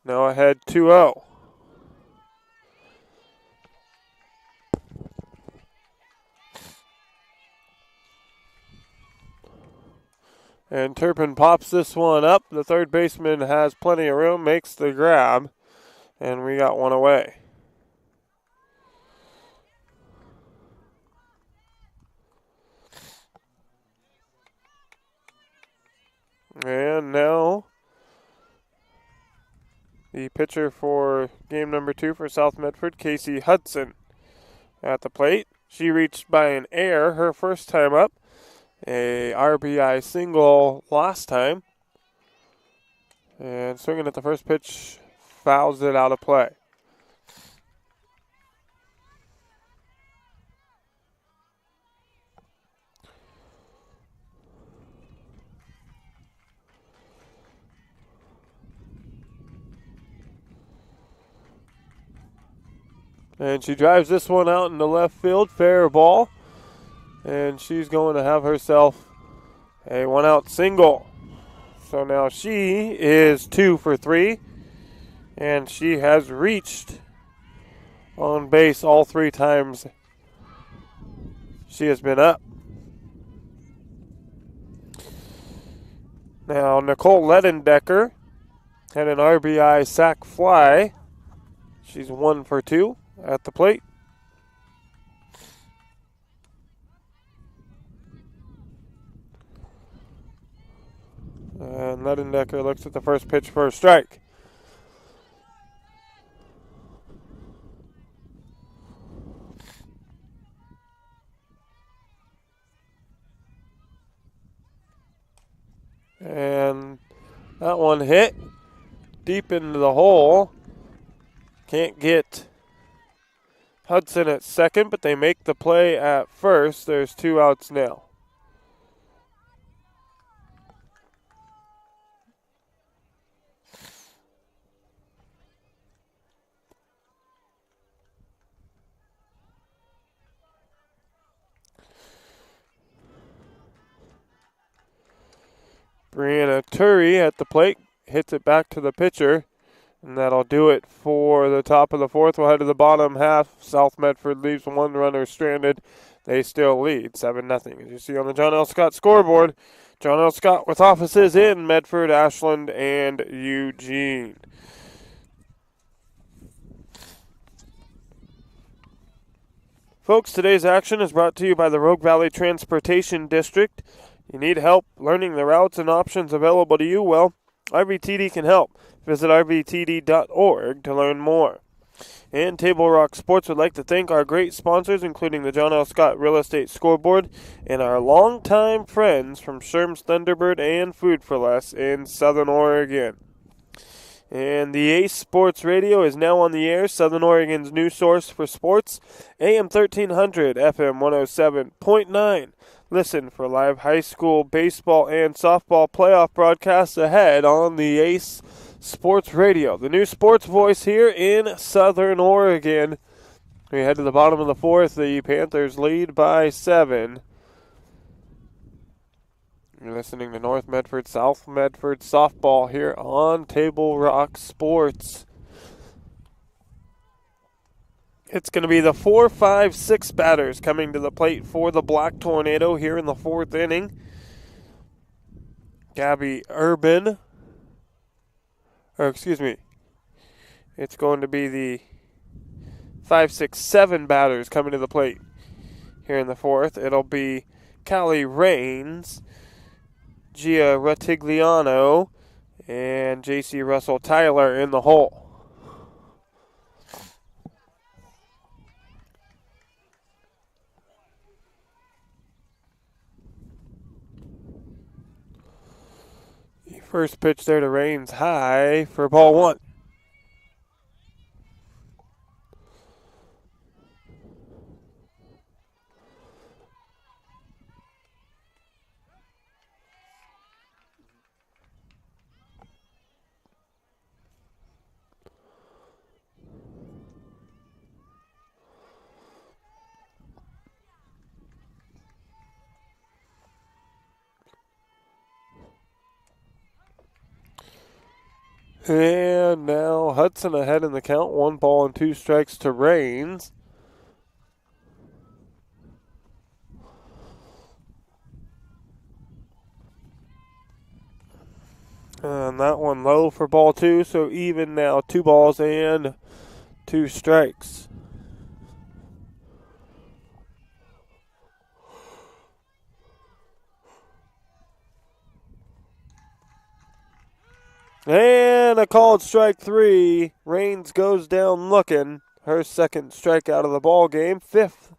now ahead 2-0. And Turpin pops this one up. The third baseman has plenty of room, makes the grab, and we got one away. And now the pitcher for game number 2 for South Medford, Casey Hudson, at the plate. She reached by an error her first time up. A RBI single last time. And swinging at the first pitch, fouls it out of play. And she drives this one out into left field, fair ball. And she's going to have herself a one-out single. So now she is 2 for 3. And she has reached on base all 3 times she has been up. Now Nicole Ledendecker had an RBI sac fly. She's 1 for 2 at the plate. And Ledendecker looks at the first pitch for a strike. And that one hit deep into the hole. Can't get Hudson at second, but they make the play at first. There's 2 outs now. Brianna Turry at the plate hits it back to the pitcher, and that'll do it for the top of the fourth. We'll head to the bottom half. South Medford leaves 1 runner stranded. They still lead 7-0. As you see on the John L. Scott scoreboard, John L. Scott with offices in Medford, Ashland, and Eugene. Folks, today's action is brought to you by the Rogue Valley Transportation District. You need help learning the routes and options available to you? Well, RVTD can help. Visit rvtd.org to learn more. And Table Rock Sports would like to thank our great sponsors, including the John L. Scott Real Estate Scoreboard and our longtime friends from Sherm's Thunderbird and Food for Less in Southern Oregon. And the Ace Sports Radio is now on the air, Southern Oregon's new source for sports, AM 1300, FM 107.9. Listen for live high school baseball and softball playoff broadcasts ahead on the Ace Sports Radio, the new sports voice here in Southern Oregon. We head to the bottom of the fourth. The Panthers lead by 7. You're listening to North Medford, South Medford softball here on Table Rock Sports. It's going to be the 4, 5, 6 batters coming to the plate for the Black Tornado here in the 4th inning. Gabby Urban. It's going to be the 5, 6, 7 batters coming to the plate here in the 4th. It'll be Callie Rains, Gia Ratigliano, and J.C. Russell Tyler in the hole. First pitch there to Rains, high for ball one. And now Hudson ahead in the count. 1 ball and 2 strikes to Rains. And that one low for ball 2, so even now. 2 balls and 2 strikes. And a called strike 3. Rains goes down looking. Her second strikeout of the ball game. 5th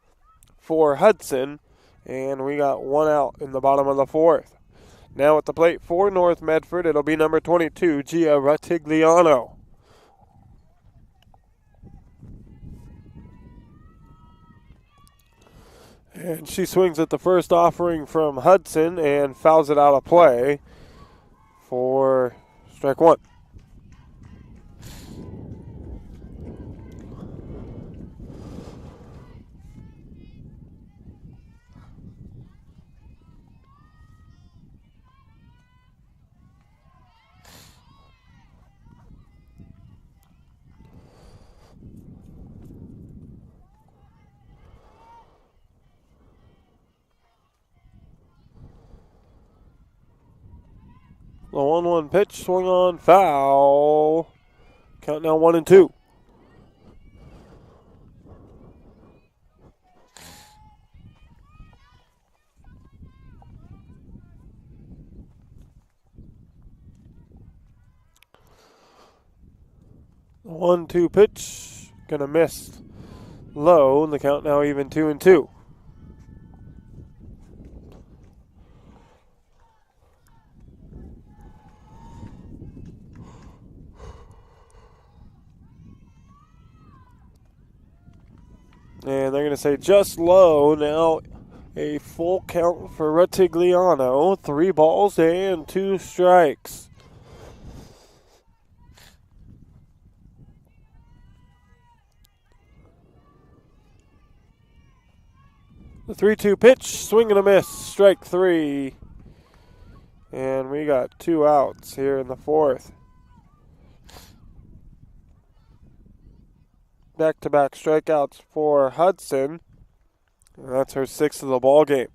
for Hudson. And we got 1 out in the bottom of the 4th. Now at the plate for North Medford, it'll be number 22, Gia Ratigliano. And she swings at the first offering from Hudson and fouls it out of play for strike 1. The 1-1 pitch, swung on, foul. Count now 1 and 2. The 1-2 pitch, gonna miss low. The count now even 2 and 2. And they're going to say just low. Now a full count for Ratigliano. 3 balls and 2 strikes. The 3-2 pitch, swing and a miss, strike 3. And we got 2 outs here in the 4th. Back-to-back strikeouts for Hudson. And that's her 6th of the ball game.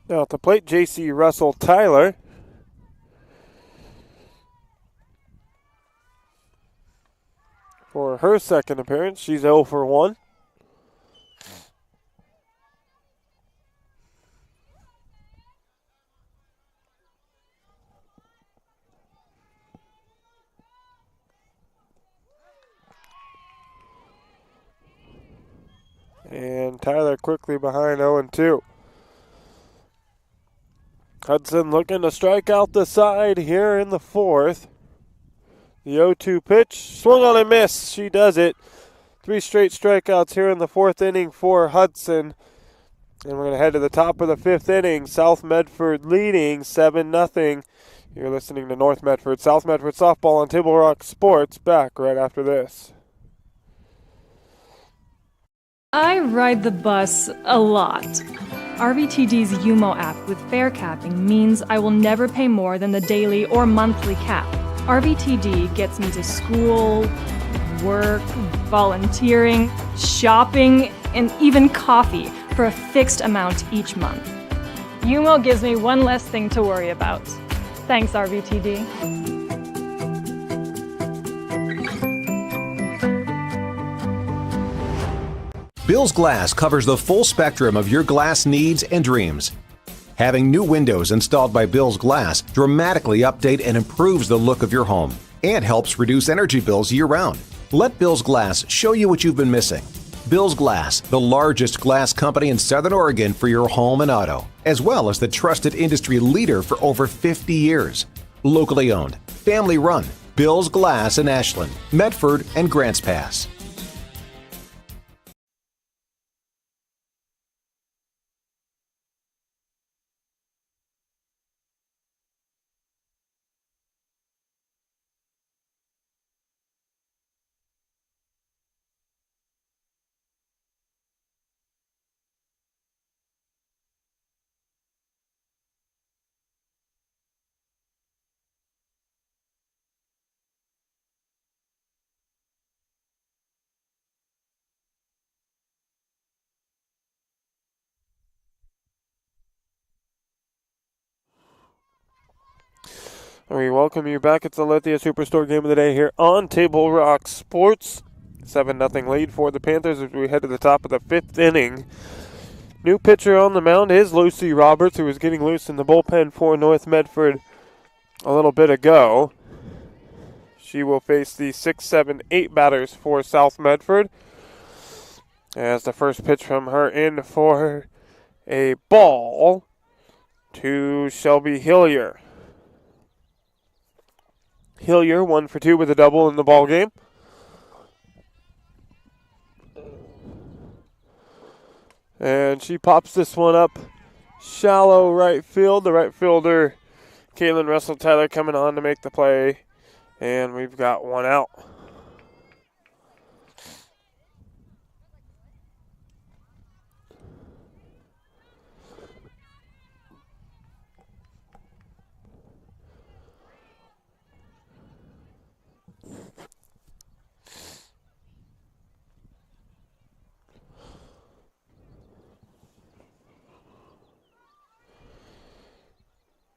Now at the plate, J.C. Russell Tyler. For her second appearance, she's 0 for 1. And Tyler quickly behind 0-2. Hudson looking to strike out the side here in the 4th. The 0-2 pitch, swung on and miss. She does it. 3 straight strikeouts here in the 4th inning for Hudson. And we're going to head to the top of the 5th inning. South Medford leading 7-0. You're listening to North Medford, South Medford softball on Table Rock Sports. Back right after this. I ride the bus a lot. RVTD's UMO app with fare capping means I will never pay more than the daily or monthly cap. RVTD gets me to school, work, volunteering, shopping, and even coffee for a fixed amount each month. UMO gives me one less thing to worry about. Thanks, RVTD. Bill's Glass covers the full spectrum of your glass needs and dreams. Having new windows installed by Bill's Glass dramatically update and improves the look of your home and helps reduce energy bills year-round. Let Bill's Glass show you what you've been missing. Bill's Glass, the largest glass company in Southern Oregon for your home and auto, as well as the trusted industry leader for over 50 years. Locally owned, family run, Bill's Glass in Ashland, Medford, and Grants Pass. We welcome you back. It's the Lithia Superstore game of the day here on Table Rock Sports. 7-0 lead for the Panthers as we head to the top of the 5th inning. New pitcher on the mound is Lucy Roberts, who was getting loose in the bullpen for North Medford a little bit ago. She will face the 6, 7, 8 batters for South Medford. As the first pitch from her in for a ball to Shelby Hillier. Hillier 1 for 2 with a double in the ball game. And she pops this one up shallow right field. The right fielder, Kaylin Russell-Tyler, coming on to make the play. And we've got one out.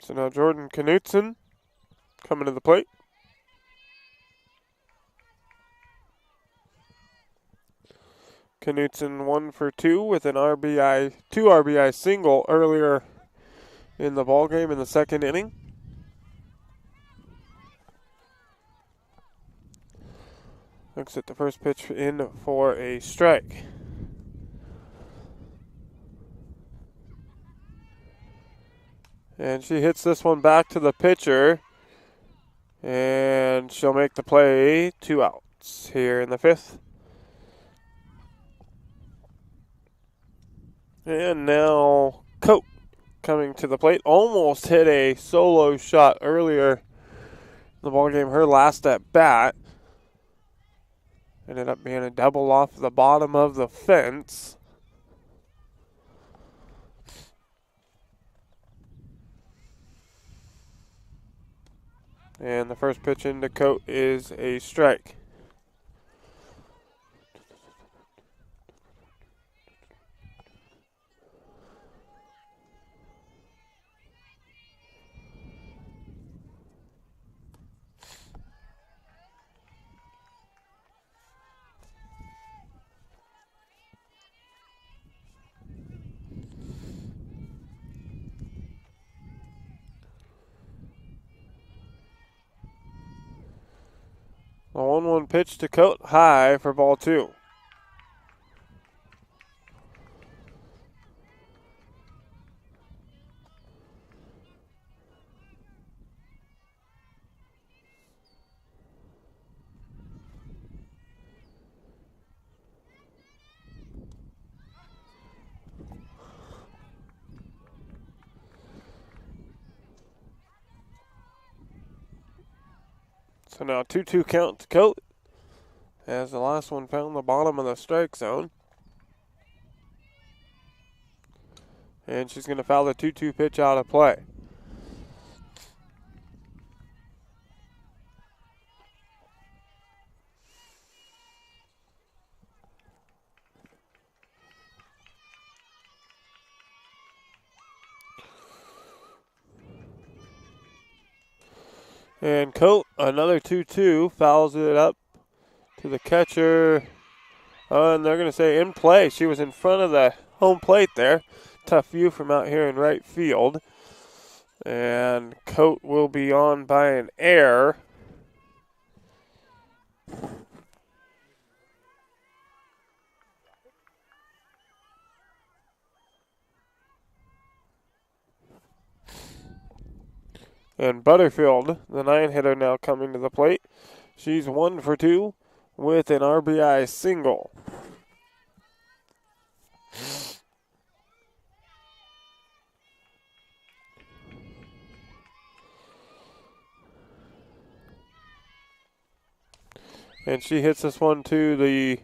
So now Jordan Knutson coming to the plate. Knutson 1 for 2 with an RBI, 2 RBI single earlier in the ball game in the second inning. Looks at the first pitch in for a strike. And she hits this one back to the pitcher. And she'll make the play. 2 outs here in the 5th. And now Coate coming to the plate. Almost hit a solo shot earlier in the ballgame. Her last at bat. Ended up being a double off the bottom of the fence. And the first pitch into Coate is a strike. A 1-1 pitch to Coate, high for ball 2. So now 2-2 count to Coate as the last one found the bottom of the strike zone. And she's going to foul the 2-2 pitch out of play. And Coate, another 2-2, fouls it up to the catcher. And they're going to say in play. She was in front of the home plate there. Tough view from out here in right field. And Coate will be on by an error. And Butterfield, the 9-hitter, now coming to the plate. She's 1 for 2 with an RBI single. And she hits this one to the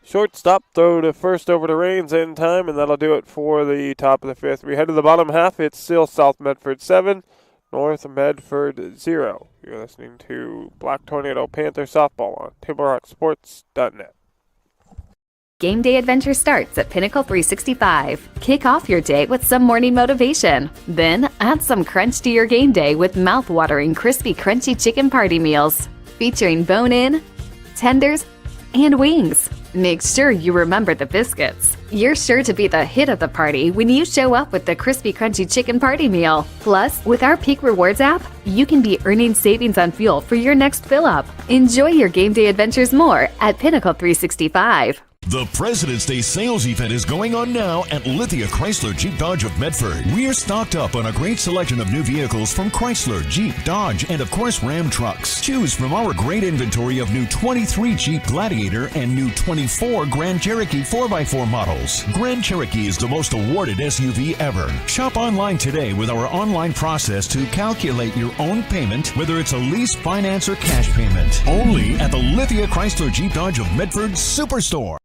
shortstop. Throw to first over to Rains in time, and that'll do it for the top of the 5th. We head to the bottom half. It's still South Medford 7, North Medford 0. You're listening to Black Tornado Panther Softball on TableRockSports.net. Game day adventure starts at Pinnacle 365. Kick off your day with some morning motivation. Then add some crunch to your game day with mouth-watering crispy crunchy chicken party meals. Featuring bone-in, tenders, and wings. Make sure you remember the biscuits. You're sure to be the hit of the party when you show up with the crispy crunchy chicken party meal. Plus, with our Peak Rewards app, you can be earning savings on fuel for your next fill-up. Enjoy your game day adventures more at Pinnacle 365. The President's Day sales event is going on now at Lithia Chrysler Jeep Dodge of Medford. We're stocked up on a great selection of new vehicles from Chrysler, Jeep, Dodge, and of course Ram trucks. Choose from our great inventory of new 23 Jeep Gladiator and new 24 Grand Cherokee 4x4 models. Grand Cherokee is the most awarded SUV ever. Shop online today with our online process to calculate your own payment, whether it's a lease, finance, or cash payment. Only at the Lithia Chrysler Jeep Dodge of Medford Superstore.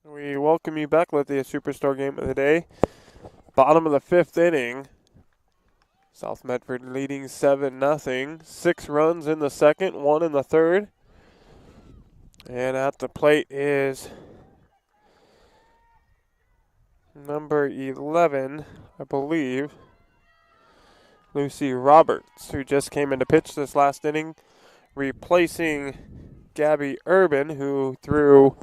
We welcome you back. Lithia Superstore game of the day. Bottom of the 5th inning. South Medford leading 7-0. 6 runs in the second, 1 in the third. And at the plate is number 11, I believe, Lucy Roberts, who just came in to pitch this last inning, replacing Gabby Urban, who threw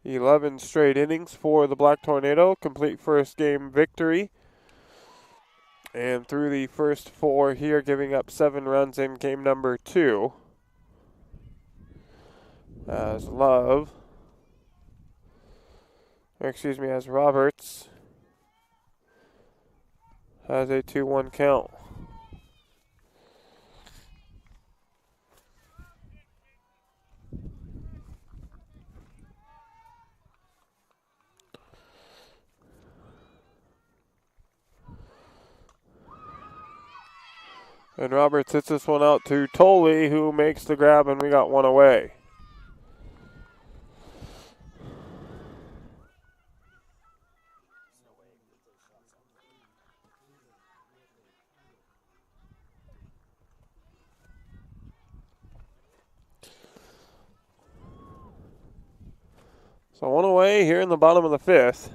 11 straight innings for the Black Tornado, complete first game victory. And through the first 4 here, giving up 7 runs in game number 2. As Roberts has a 2-1 count. And Roberts hits this one out to Tolley, who makes the grab, and we got one away. So one away here in the bottom of the 5th.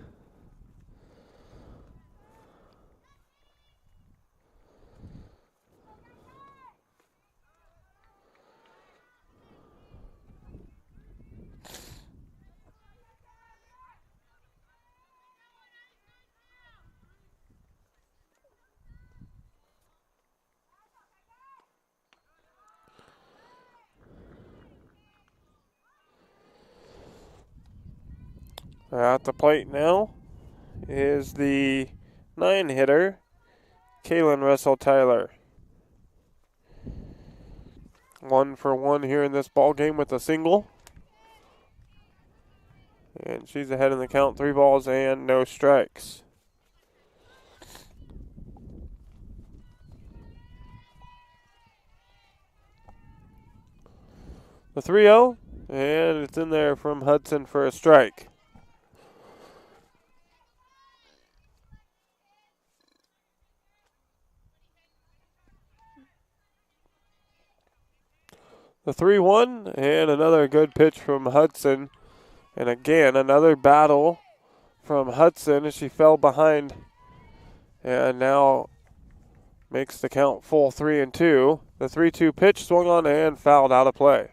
At the plate now is the 9-hitter, Kaylin Russell-Tyler. 1 for 1 here in this ball game with a single. And she's ahead in the count, 3 balls and no strikes. The 3-0, and it's in there from Hudson for a strike. The 3-1, and another good pitch from Hudson. And again, another battle from Hudson as she fell behind. And now makes the count full 3-2. The 3-2 pitch swung on and fouled out of play.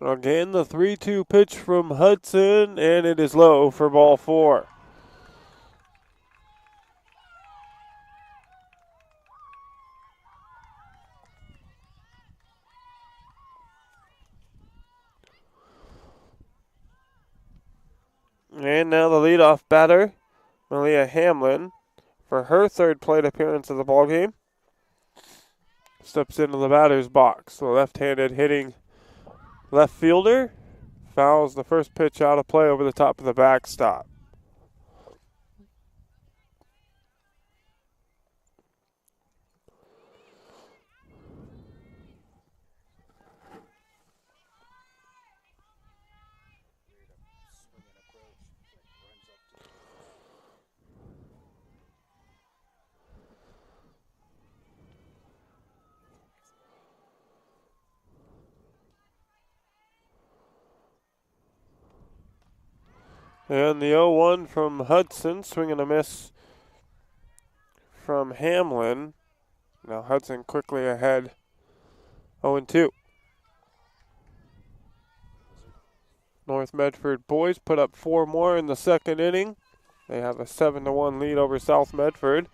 Again, the 3-2 pitch from Hudson, and it is low for ball 4. And now the leadoff batter, Malia Hamlin, for her third plate appearance of the ballgame, steps into the batter's box. The left-handed hitting left fielder fouls the first pitch out of play over the top of the backstop. And the 0-1 from Hudson, swing and a miss from Hamlin. Now Hudson quickly ahead, 0-2. North Medford boys put up 4 more in the second inning. They have a 7-1 lead over South Medford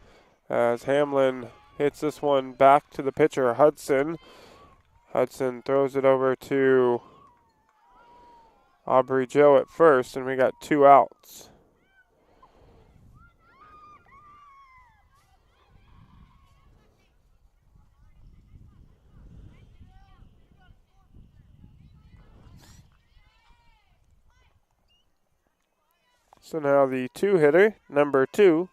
as Hamlin hits this one back to the pitcher, Hudson. Hudson throws it over to Aubrey Joe at first, and we got 2 outs. So now the 2-hitter, number 2,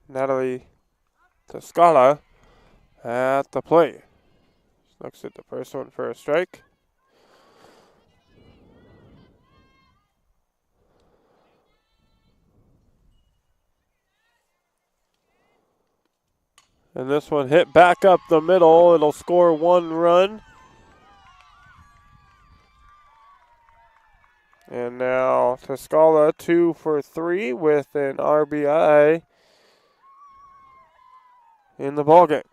Natalie Toscala, at the plate. Looks at the first one for a strike. And this one hit back up the middle. It'll score 1 run. And now Toscala 2 for 3 with an RBI in the ballgame.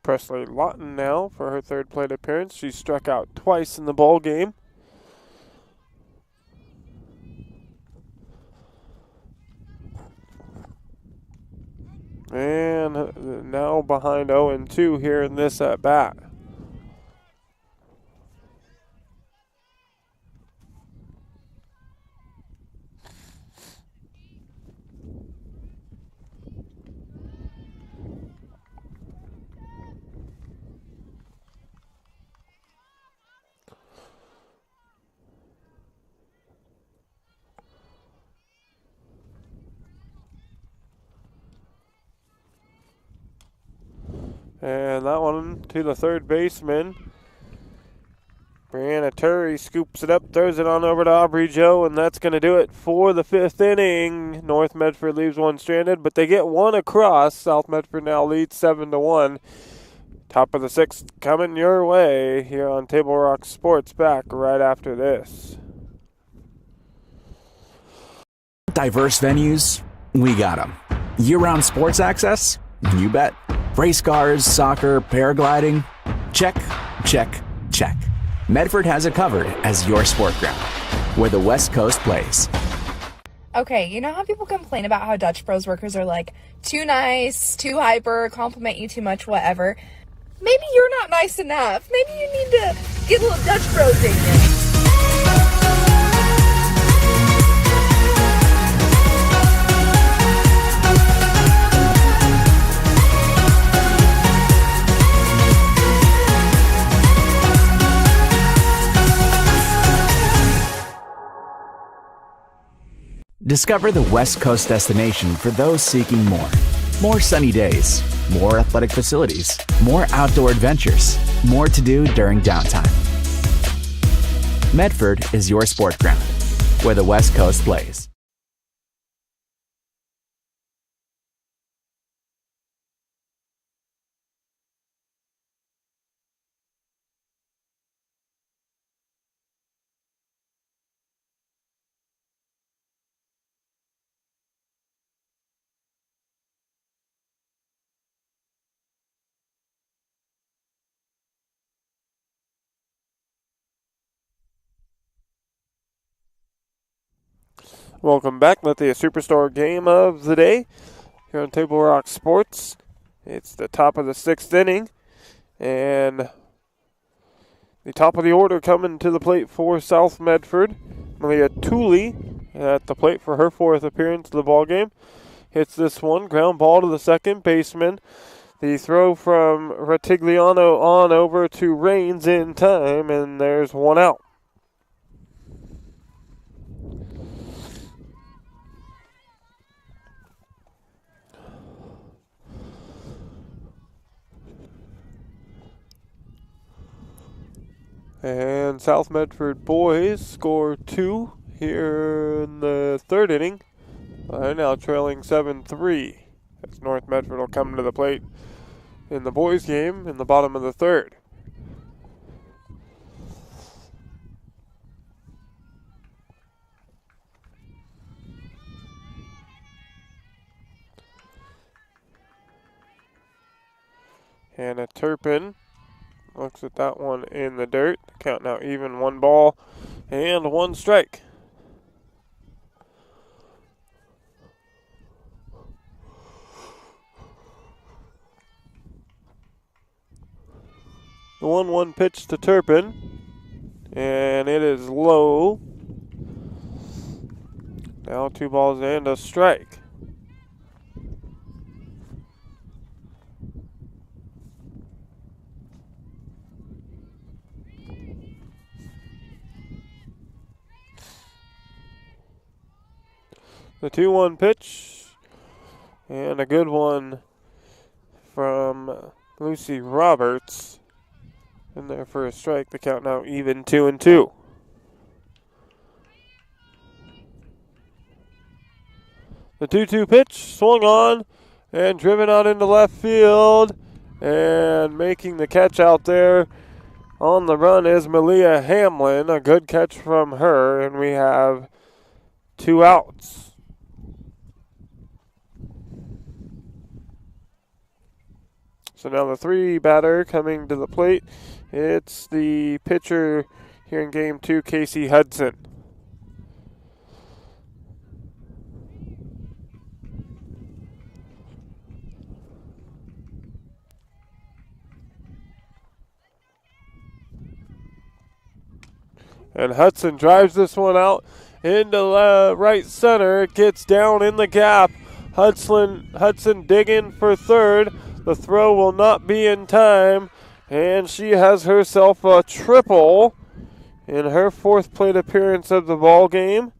Presley Lawton now for her third plate appearance. She struck out twice in the ball game. And now behind 0-2 here in this at bat. And that one to the third baseman. Brianna Turry scoops it up, throws it on over to Aubrey Joe, and that's going to do it for the 5th inning. North Medford leaves one stranded, but they get one across. South Medford now leads 7-1. Top of the 6th coming your way here on Table Rock Sports, back right after this. Diverse venues, we got them. Year-round sports access? You bet. Race cars, soccer, paragliding? Check, check, check. Medford has it covered as your sport ground, where the West Coast plays. Okay, you know how people complain about how Dutch Bros workers are like too nice, too hyper, compliment you too much, whatever? Maybe you're not nice enough. Maybe you need to get a little Dutch Bros in you. Discover the West Coast destination for those seeking more. More sunny days, more athletic facilities, more outdoor adventures, more to do during downtime. Medford is your sport ground, where the West Coast plays. Welcome back. Lithia Superstore game of the day here on Table Rock Sports. It's the top of the 6th inning, and the top of the order coming to the plate for South Medford. Malia Tooley at the plate for her 4th appearance of the ball game. Hits this one, ground ball to the second baseman. The throw from Ratigliano on over to Raines in time, and there's one out. And South Medford boys score 2 here in the 3rd inning. They're now trailing 7-3. As North Medford will come to the plate in the boys game in the bottom of the 3rd. Hannah Turpin looks at that one in the dirt. Count now even, 1 ball and 1 strike. The 1-1 pitch to Turpin, and it is low. Now 2 balls and a strike. The 2-1 pitch, and a good one from Lucy Roberts in there for a strike. The count now even, 2-2. The 2-2 pitch swung on and driven out into left field, and making the catch out there on the run is Malia Hamlin. A good catch from her, and we have 2 outs. So now the 3 batter coming to the plate. It's the pitcher here in game 2, Casey Hudson. And Hudson drives this one out into right center. It gets down in the gap. Hudson digging for third. The throw will not be in time, and she has herself a triple in her 4th plate appearance of the ball game.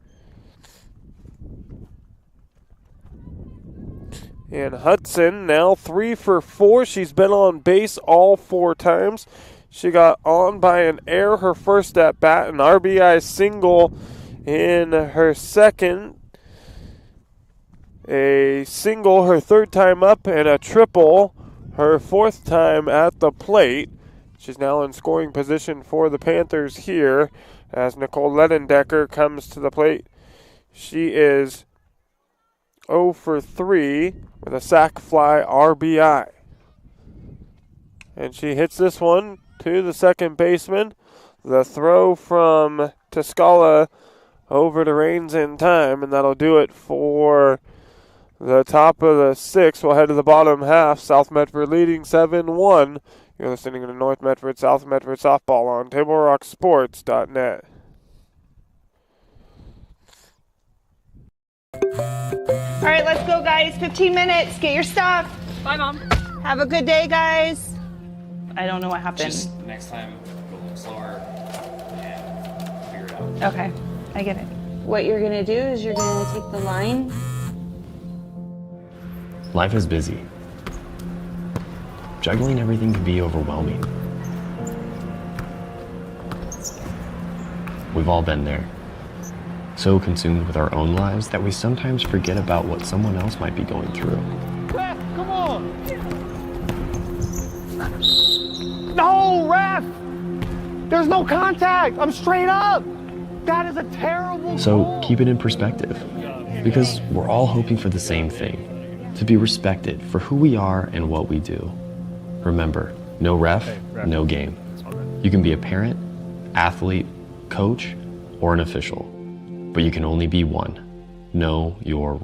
And Hudson now 3 for 4. She's been on base all 4 times. She got on by an error her first at bat, an RBI single in her 2nd. A single her 3rd time up, and a triple her 4th time at the plate. She's now in scoring position for the Panthers here as Nicole Ledendecker comes to the plate. She is 0 for 3 with a sac fly RBI. And she hits this one to the second baseman. The throw from Toscala over to Raines in time, and that'll do it for the top of the 6th. We'll head to the bottom half. South Medford leading 7-1. You're listening to North Medford, South Medford softball on TableRockSports.net. All right, let's go, guys. 15 minutes. Get your stuff. Bye, Mom. Have a good day, guys. I don't know what happened. Just next time, go a little slower and figure it out. Okay, I get it. What you're going to do is you're going to take the line. Life is busy. Juggling everything can be overwhelming. We've all been there. So consumed with our own lives that we sometimes forget about what someone else might be going through. Ref, come on! No, ref! There's no contact! I'm straight up! That is a terrible So goal. keep it in perspective, because we're all hoping for the same thing, to be respected for who we are and what we do. Remember, no ref, no game. You can be a parent, athlete, coach, or an official, but you can only be one. Know your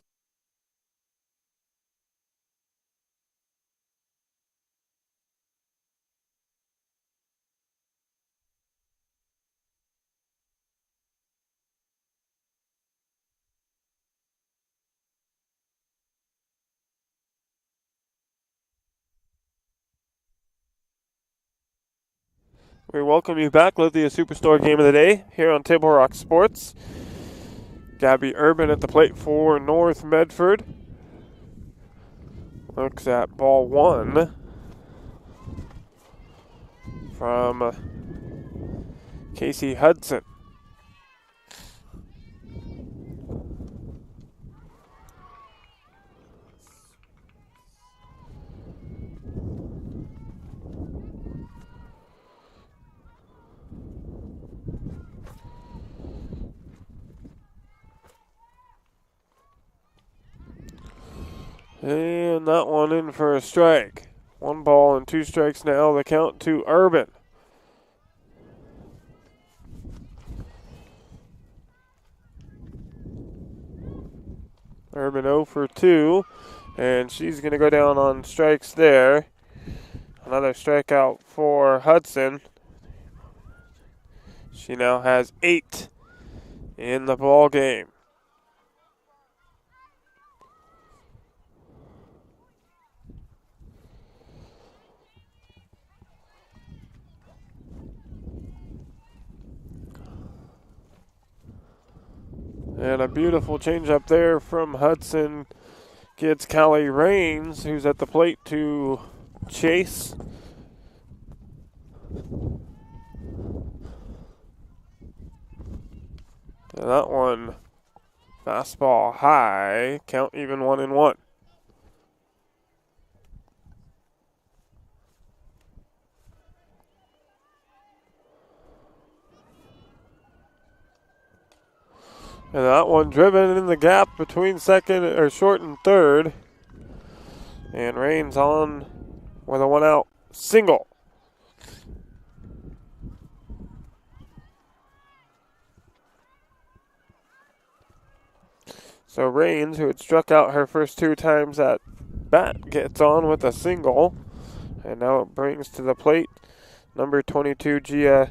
We welcome you back, Lithia Superstore Game of the Day here on Table Rock Sports. Gabby Urban at the plate for North Medford. Looks at ball one from Casey Hudson. And that one in for a strike. 1 ball and 2 strikes now. The count to Urban. Urban 0 for 2. And she's going to go down on strikes there. Another strikeout for Hudson. She now has 8 in the ball game. And a beautiful changeup there from Hudson gets Callie Rains, who's at the plate to chase. And that one, fastball high, count even 1-1. And that one driven in the gap between second or short and third. And Rains on with a 1-out single. So Rains, who had struck out her first 2 times at bat, gets on with a single. And now it brings to the plate number 22, Gia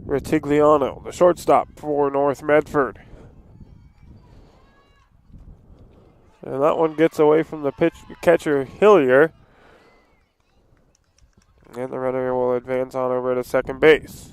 Retigliano, the shortstop for North Medford. And that one gets away from the catcher Hillier. And the runner will advance on over to second base.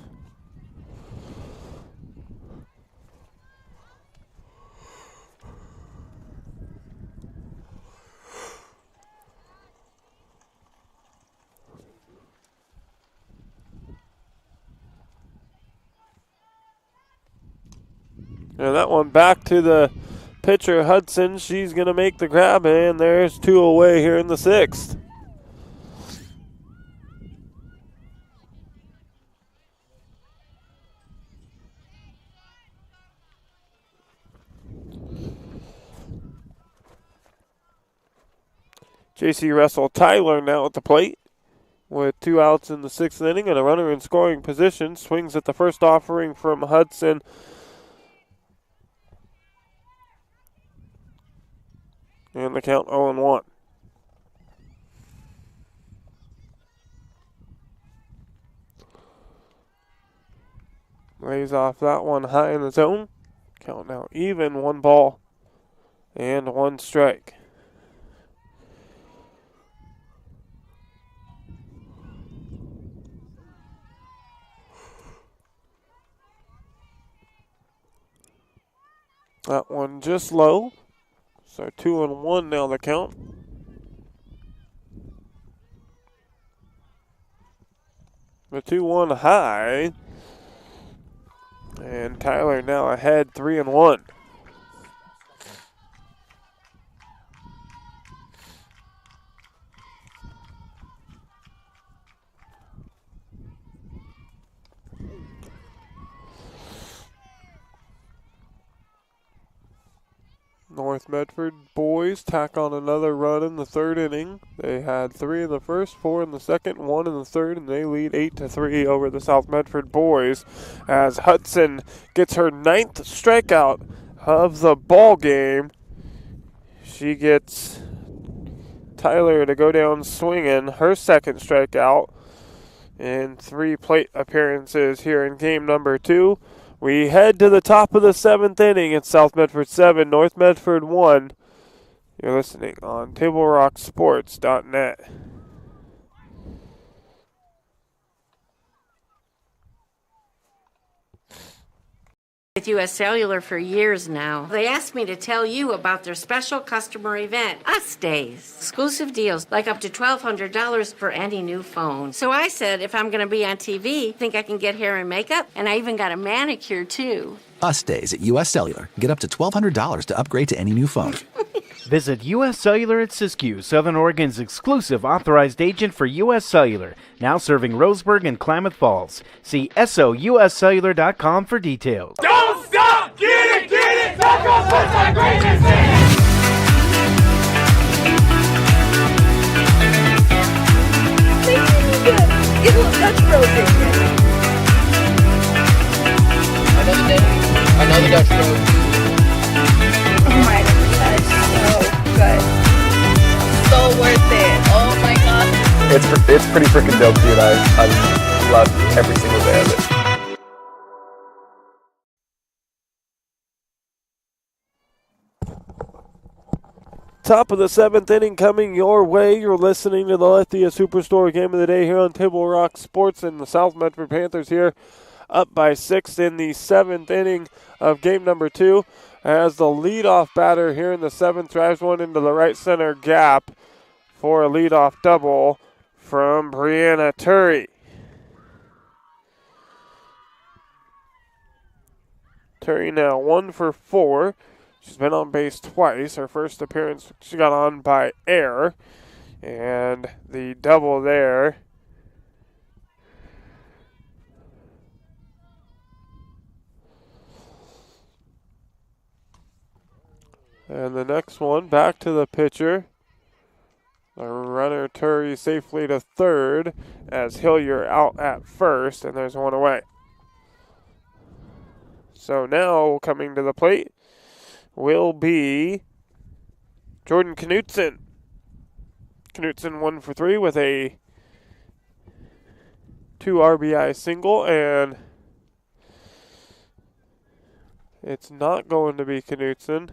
And that one back to the pitcher Hudson. She's going to make the grab, and there's 2 away here in the 6th. J.C. Russell Tyler now at the plate with 2 outs in the 6th inning and a runner in scoring position. Swings at the first offering from Hudson. And the count 0-1. Lays off that one high in the zone. Count now even, 1 ball and 1 strike. That one just low. So 2-1 now the count. a 2-1 high. And Tyler now ahead 3-1. North Medford boys tack on another run in the third inning. They had 3 in the first, 4 in the second, 1 in the third, and they lead 8-3 over the South Medford boys as Hudson gets her 9th strikeout of the ball game. She gets Tyler to go down swinging, her 2nd strikeout in 3 plate appearances here in game number 2. We head to the top of the 7th inning. It's South Medford 7, North Medford 1. You're listening on TableRockSports.net. With U.S. Cellular for years now. They asked me to tell you about their special customer event, Us Days. Exclusive deals, like up to $1,200 for any new phone. So I said, if I'm going to be on TV, think I can get hair and makeup? And I even got a manicure, too. Us Days at U.S. Cellular. Get up to $1,200 to upgrade to any new phone. Visit U.S. Cellular at Siskiyou, Southern Oregon's exclusive authorized agent for U.S. Cellular, now serving Roseburg and Klamath Falls. See SOUScellular.com for details. Don't stop! Get it! South Coast West Side greatness is! Get a little Dutch Bros in here. Another day, another Dutch Bros. Oh my gosh, so good. So worth it. Oh my gosh. It's pretty freaking dope, dude. I love every single day of it. Top of the 7th inning coming your way. You're listening to the Lithia Superstore game of the day here on Table Rock Sports, and the South Medford Panthers here up by 6 in the 7th inning of game number 2 as the leadoff batter here in the 7th drives one into the right center gap for a leadoff double from Brianna Turry. Turry now 1 for 4. She's been on base twice. Her first appearance, she got on by air. And the double there. And the next one, back to the pitcher. The runner, Turry, safely to third as Hillier out at first, and there's one away. So now coming to the plate will be Jordan Knutson. Knutson 1 for 3 with a 2 RBI single, and it's not going to be Knutson.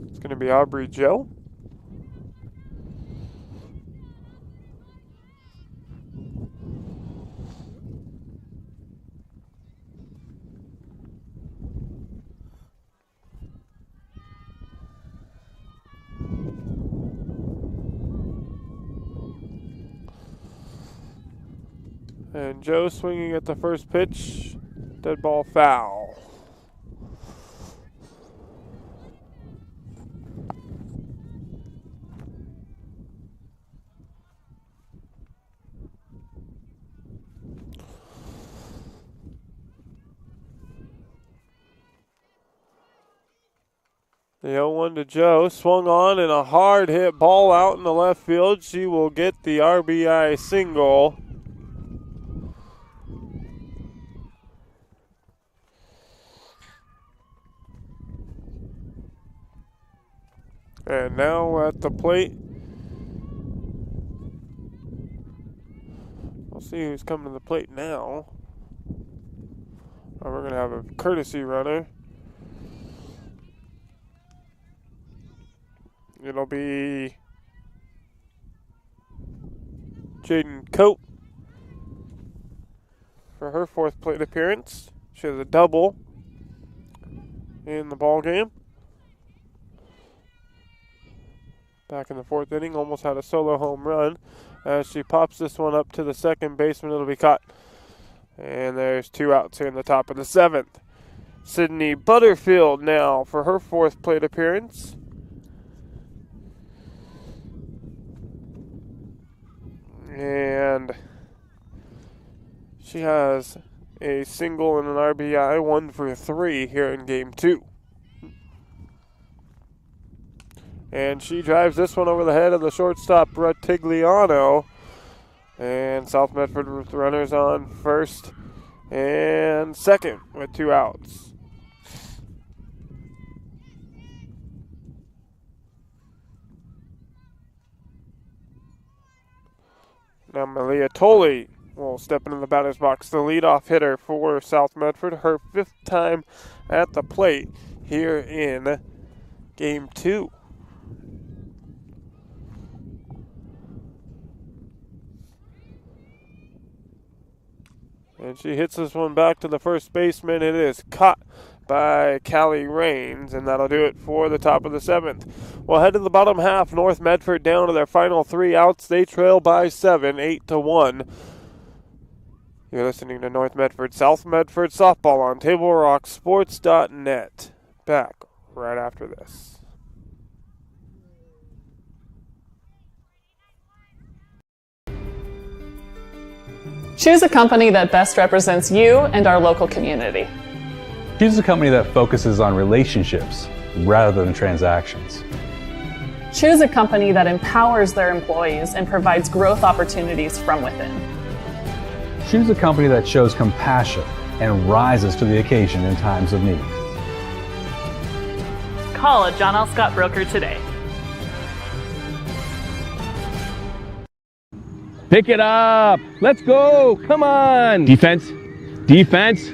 It's going to be Aubrey Joe. And Joe swinging at the first pitch. Dead ball foul. The 0-1 to Joe. Swung on and a hard hit ball out in the left field. She will get the RBI single. And now at the plate, we'll see who's coming to the plate now. We're going to have a courtesy runner. It'll be Jaden Coate for her 4th plate appearance. She has a double in the ball game. Back in the 4th inning, almost had a solo home run. As she pops this one up to the second baseman, it'll be caught. And there's 2 outs here in the top of the 7th. Sydney Butterfield now for her 4th plate appearance. And she has a single and an RBI, 1 for 3 here in game 2. And she drives this one over the head of the shortstop, Rutigliano. And South Medford with runners on first and second with 2 outs. Now Malia Tolley will step into the batter's box, the leadoff hitter for South Medford, her 5th time at the plate here in game 2. And she hits this one back to the first baseman. It is caught by Callie Rains, and that'll do it for the top of the 7th. We'll head to the bottom half. North Medford down to their final 3 outs. They trail by 7, 8-1. You're listening to North Medford, South Medford softball on TableRockSports.net. Back right after this. Choose a company that best represents you and our local community. Choose a company that focuses on relationships rather than transactions. Choose a company that empowers their employees and provides growth opportunities from within. Choose a company that shows compassion and rises to the occasion in times of need. Call a John L. Scott broker today. Pick it up. Let's go. Come on. Defense. Defense.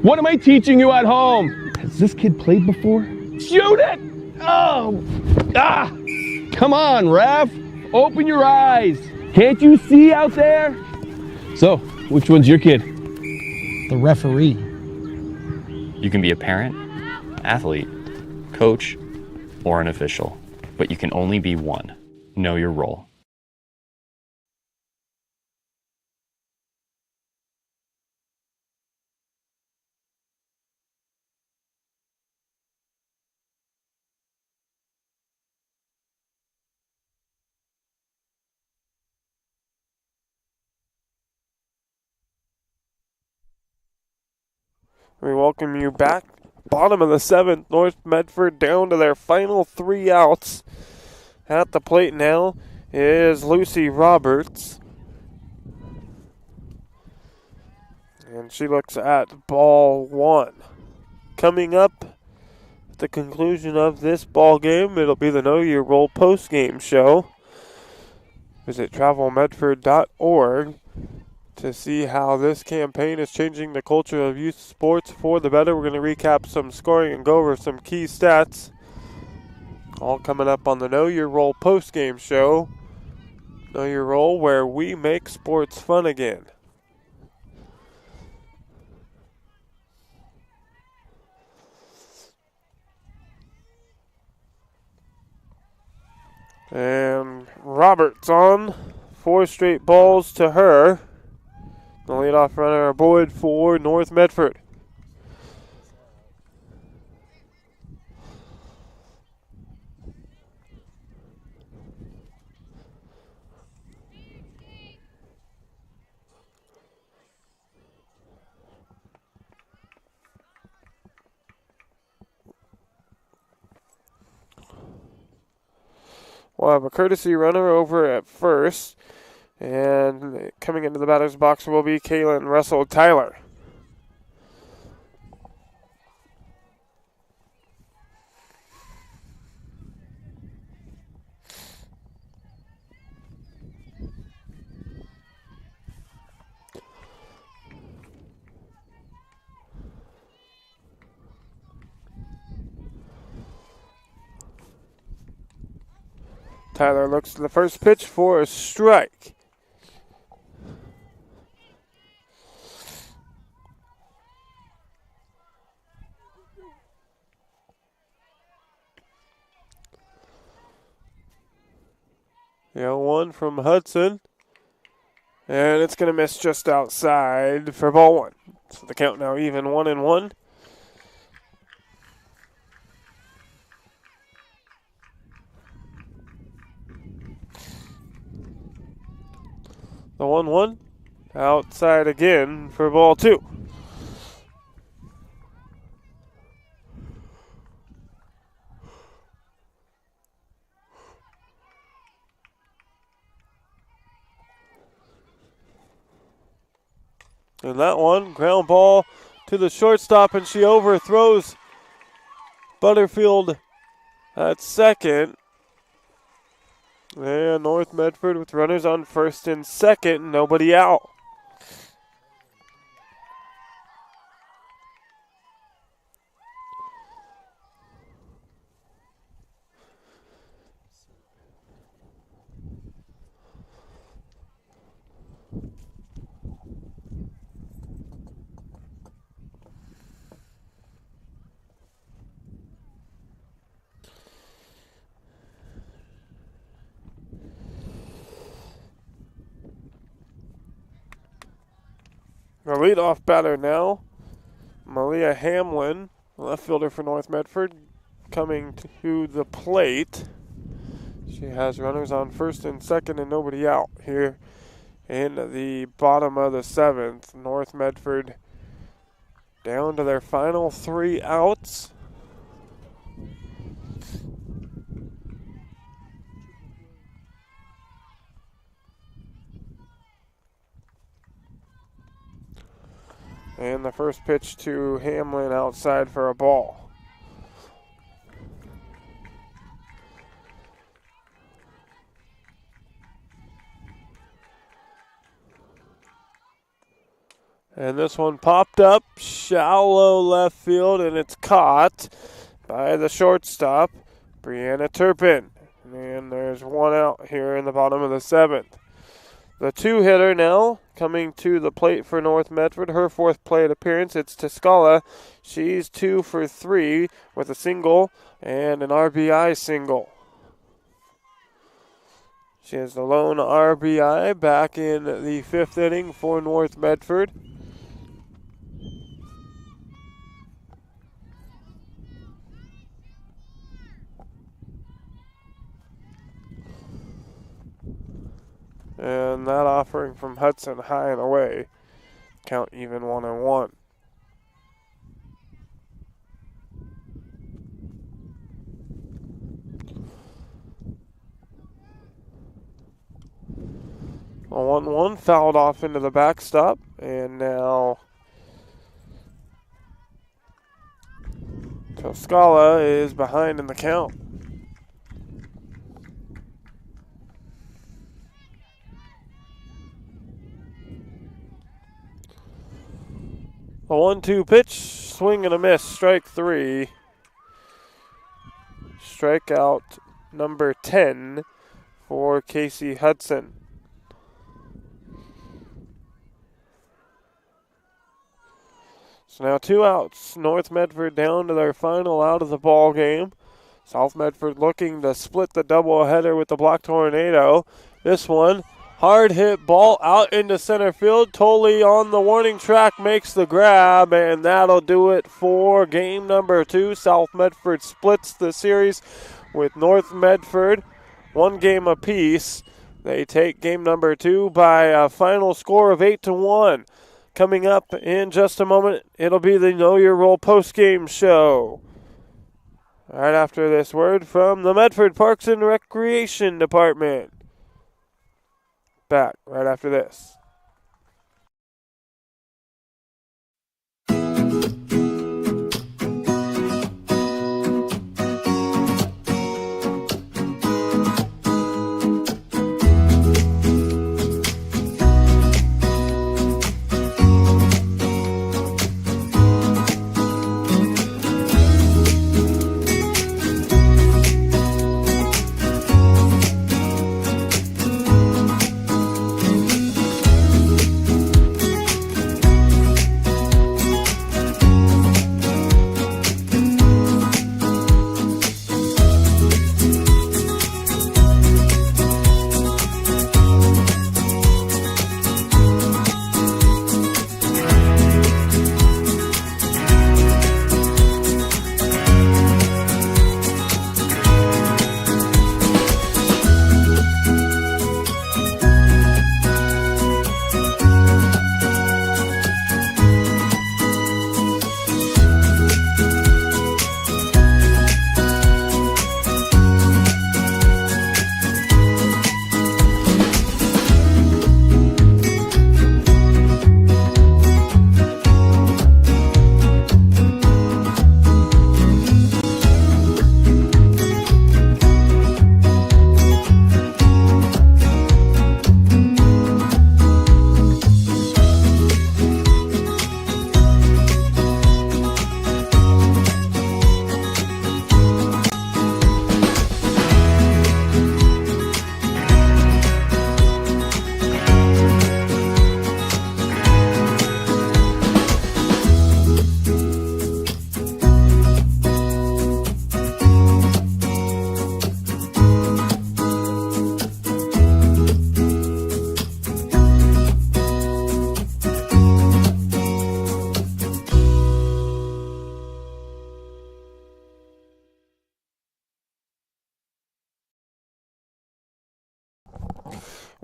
What am I teaching you at home? Has this kid played before? Shoot it. Oh. Ah. Come on, ref. Open your eyes. Can't you see out there? So, which one's your kid? The referee. You can be a parent, athlete, coach, or an official, but you can only be one. Know your role. We welcome you back. Bottom of the 7th, North Medford down to their final 3 outs. At the plate now is Lucy Roberts. And she looks at ball 1. Coming up at the conclusion of this ball game, it'll be the Know Your Role post-game show. Visit travelmedford.org to see how this campaign is changing the culture of youth sports for the better. We're going to recap some scoring and go over some key stats. All coming up on the Know Your Role post-game show. Know Your Role, where we make sports fun again. And Roberts on. 4 straight balls to her. The leadoff runner aboard for North Medford. We'll have a courtesy runner over at first. And coming into the batter's box will be Kaylin Russell Tyler. Tyler looks to the first pitch for a strike. Yeah, 1 from Hudson. And it's going to miss just outside for ball one. So the count now even 1-1. The 1-1 outside again for ball two. And that one, ground ball to the shortstop, and she overthrows Butterfield at second. And North Medford with runners on first and second, nobody out. The leadoff batter now, Malia Hamlin, left fielder for North Medford, coming to the plate. She has runners on first and second and nobody out here in the bottom of the seventh. North Medford down to their final 3 outs. And the first pitch to Hamlin outside for a ball. And this one popped up, shallow left field, and it's caught by the shortstop, Brianna Turpin. And there's 1 out here in the bottom of the seventh. The 2-hitter now coming to the plate for North Medford. Her 4th plate appearance. It's Tiscala. She's 2 for 3 with a single and an RBI single. She has the lone RBI back in the 5th inning for North Medford. And that offering from Hudson high and away. Count even 1-1. A 1-1 fouled off into the backstop. And now Toscala is behind in the count. A 1-2 pitch, swing and a miss, strike 3. Strikeout number 10 for Casey Hudson. So now 2 outs. North Medford down to their final out of the ball game. South Medford looking to split the doubleheader with the Black Tornado. This one, hard hit ball out into center field. Tolley on the warning track makes the grab, and that'll do it for game number 2. South Medford splits the series with North Medford, 1 game apiece. They take game number 2 by a final score of 8-1. Coming up in just a moment, it'll be the Know Your Role postgame show. Right after this word from the Medford Parks and Recreation Department. Back right after this.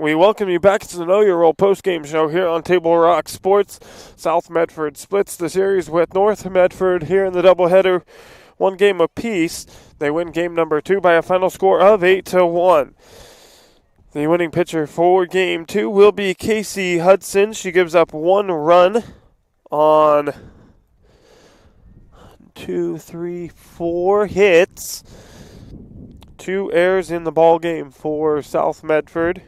We welcome you back to the Know Your Role postgame show here on Table Rock Sports. South Medford splits the series with North Medford here in the doubleheader, one game apiece. They win game number 2 by a final score of 8-1. The winning pitcher for game 2 will be Casey Hudson. She gives up 1 run on 4 hits. 2 errors in the ball game for South Medford.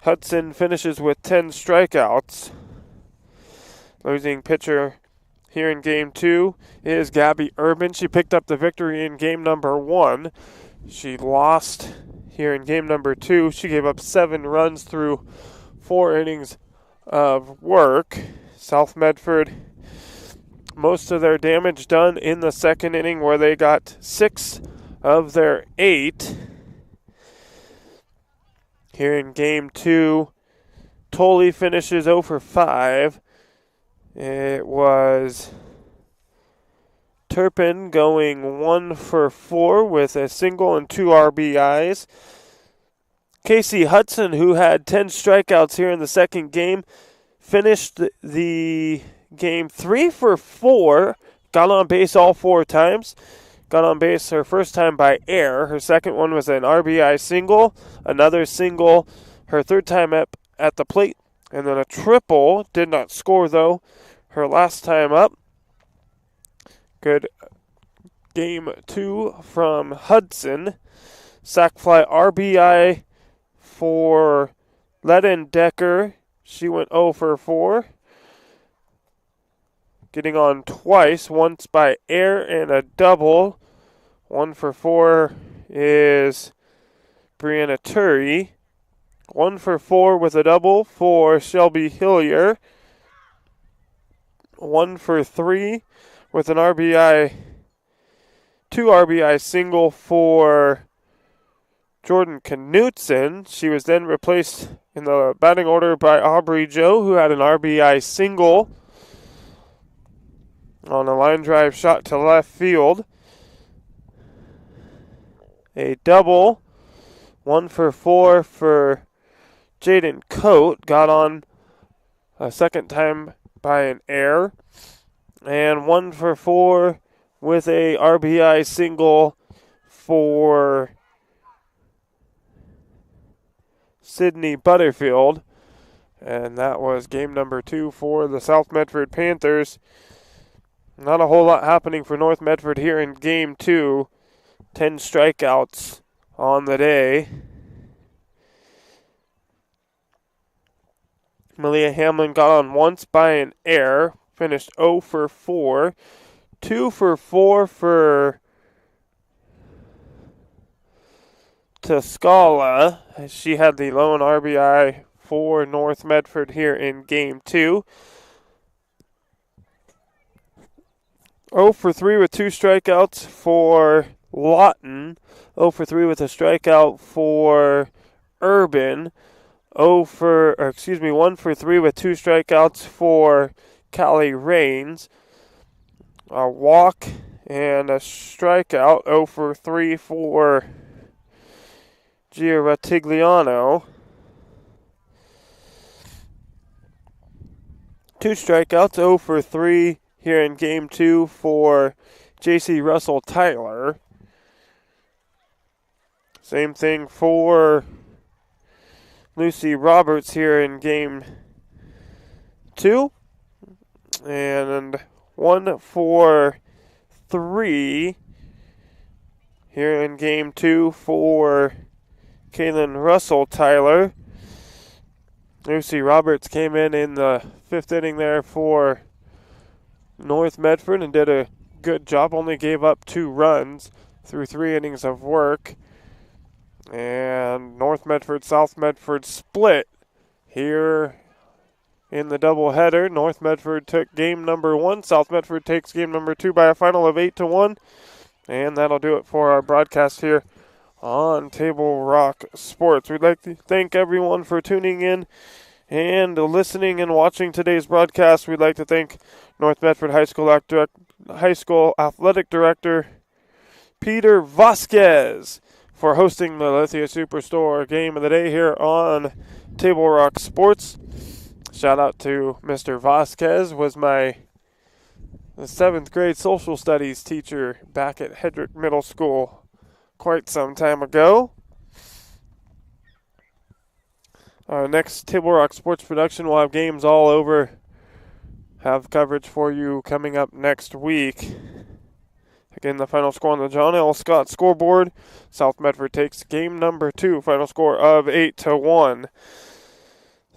Hudson finishes with 10 strikeouts. Losing pitcher here in game 2 is Gabby Urban. She picked up the victory in game number 1. She lost here in game number 2. She gave up 7 runs through 4 innings of work. South Medford, most of their damage done in the second inning, where they got 6 of their 8. Here in game 2, Tolley finishes 0 for 5. It was Turpin going 1 for 4 with a single and 2 RBIs. Casey Hudson, who had 10 strikeouts here in the second game, finished the game 3 for 4, got on base all 4 times. Got on base her first time by error. Her second one was an RBI single, another single, her third time up at the plate, and then a triple. Did not score, though, her last time up. Good game 2 from Hudson. Sac fly RBI for Ledden Decker. She went 0 for 4. Getting on twice, once by air and a double. 1 for 4 is Brianna Turry. 1 for 4 with a double for Shelby Hillier. 1 for 3 with an RBI, 2 RBI single for Jordan Knutson. She was then replaced in the batting order by Aubrey Joe, who had an RBI single on a line drive shot to left field. A double, 1 for 4 for Jaden Coate, got on a second time by an error. And 1 for 4 with a RBI single for Sydney Butterfield. And that was game number 2 for the South Medford Panthers. Not a whole lot happening for North Medford here in game 2. 10 strikeouts on the day. Malia Hamlin got on once by an error. Finished 0 for 4. 2 for 4 for Toscala. She had the lone RBI for North Medford here in game 2. 0 for 3 with 2 strikeouts for Lawton. 0 for 3 with a strikeout for Urban. 1 for 3 with 2 strikeouts for Callie Rains. A walk and a strikeout. 0 for 3 for Gia Ratigliano. 2 strikeouts. 0 for 3 here in game 2 for J.C. Russell Tyler. Same thing for Lucy Roberts here in game 2. And 1 for 3 here in game 2 for Kaylin Russell Tyler. Lucy Roberts came in the 5th inning there for North Medford and did a good job. Only gave up 2 runs through 3 innings of work. And North Medford, South Medford split here in the doubleheader. North Medford took game number 1. South Medford takes game number 2 by a final of 8-1. And that'll do it for our broadcast here on Table Rock Sports. We'd like to thank everyone for tuning in and listening and watching today's broadcast. We'd like to thank North Medford High School Athletic Director Peter Vasquez for hosting the Lithia Superstore game of the day here on Table Rock Sports. Shout out to Mr. Vasquez, was my 7th grade social studies teacher back at Hedrick Middle School quite some time ago. Our next Table Rock Sports production will have games all over. Have coverage for you coming up next week. Again, the final score on the John L. Scott scoreboard. South Medford takes game number 2. Final score of 8-1.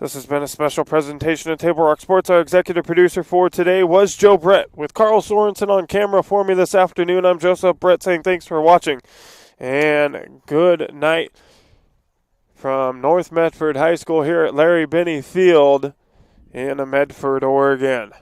This has been a special presentation of Table Rock Sports. Our executive producer for today was Joe Brett. With Carl Sorensen on camera for me this afternoon, I'm Joseph Brett saying thanks for watching. And good night from North Medford High School here at Larry Binney Field in Medford, Oregon.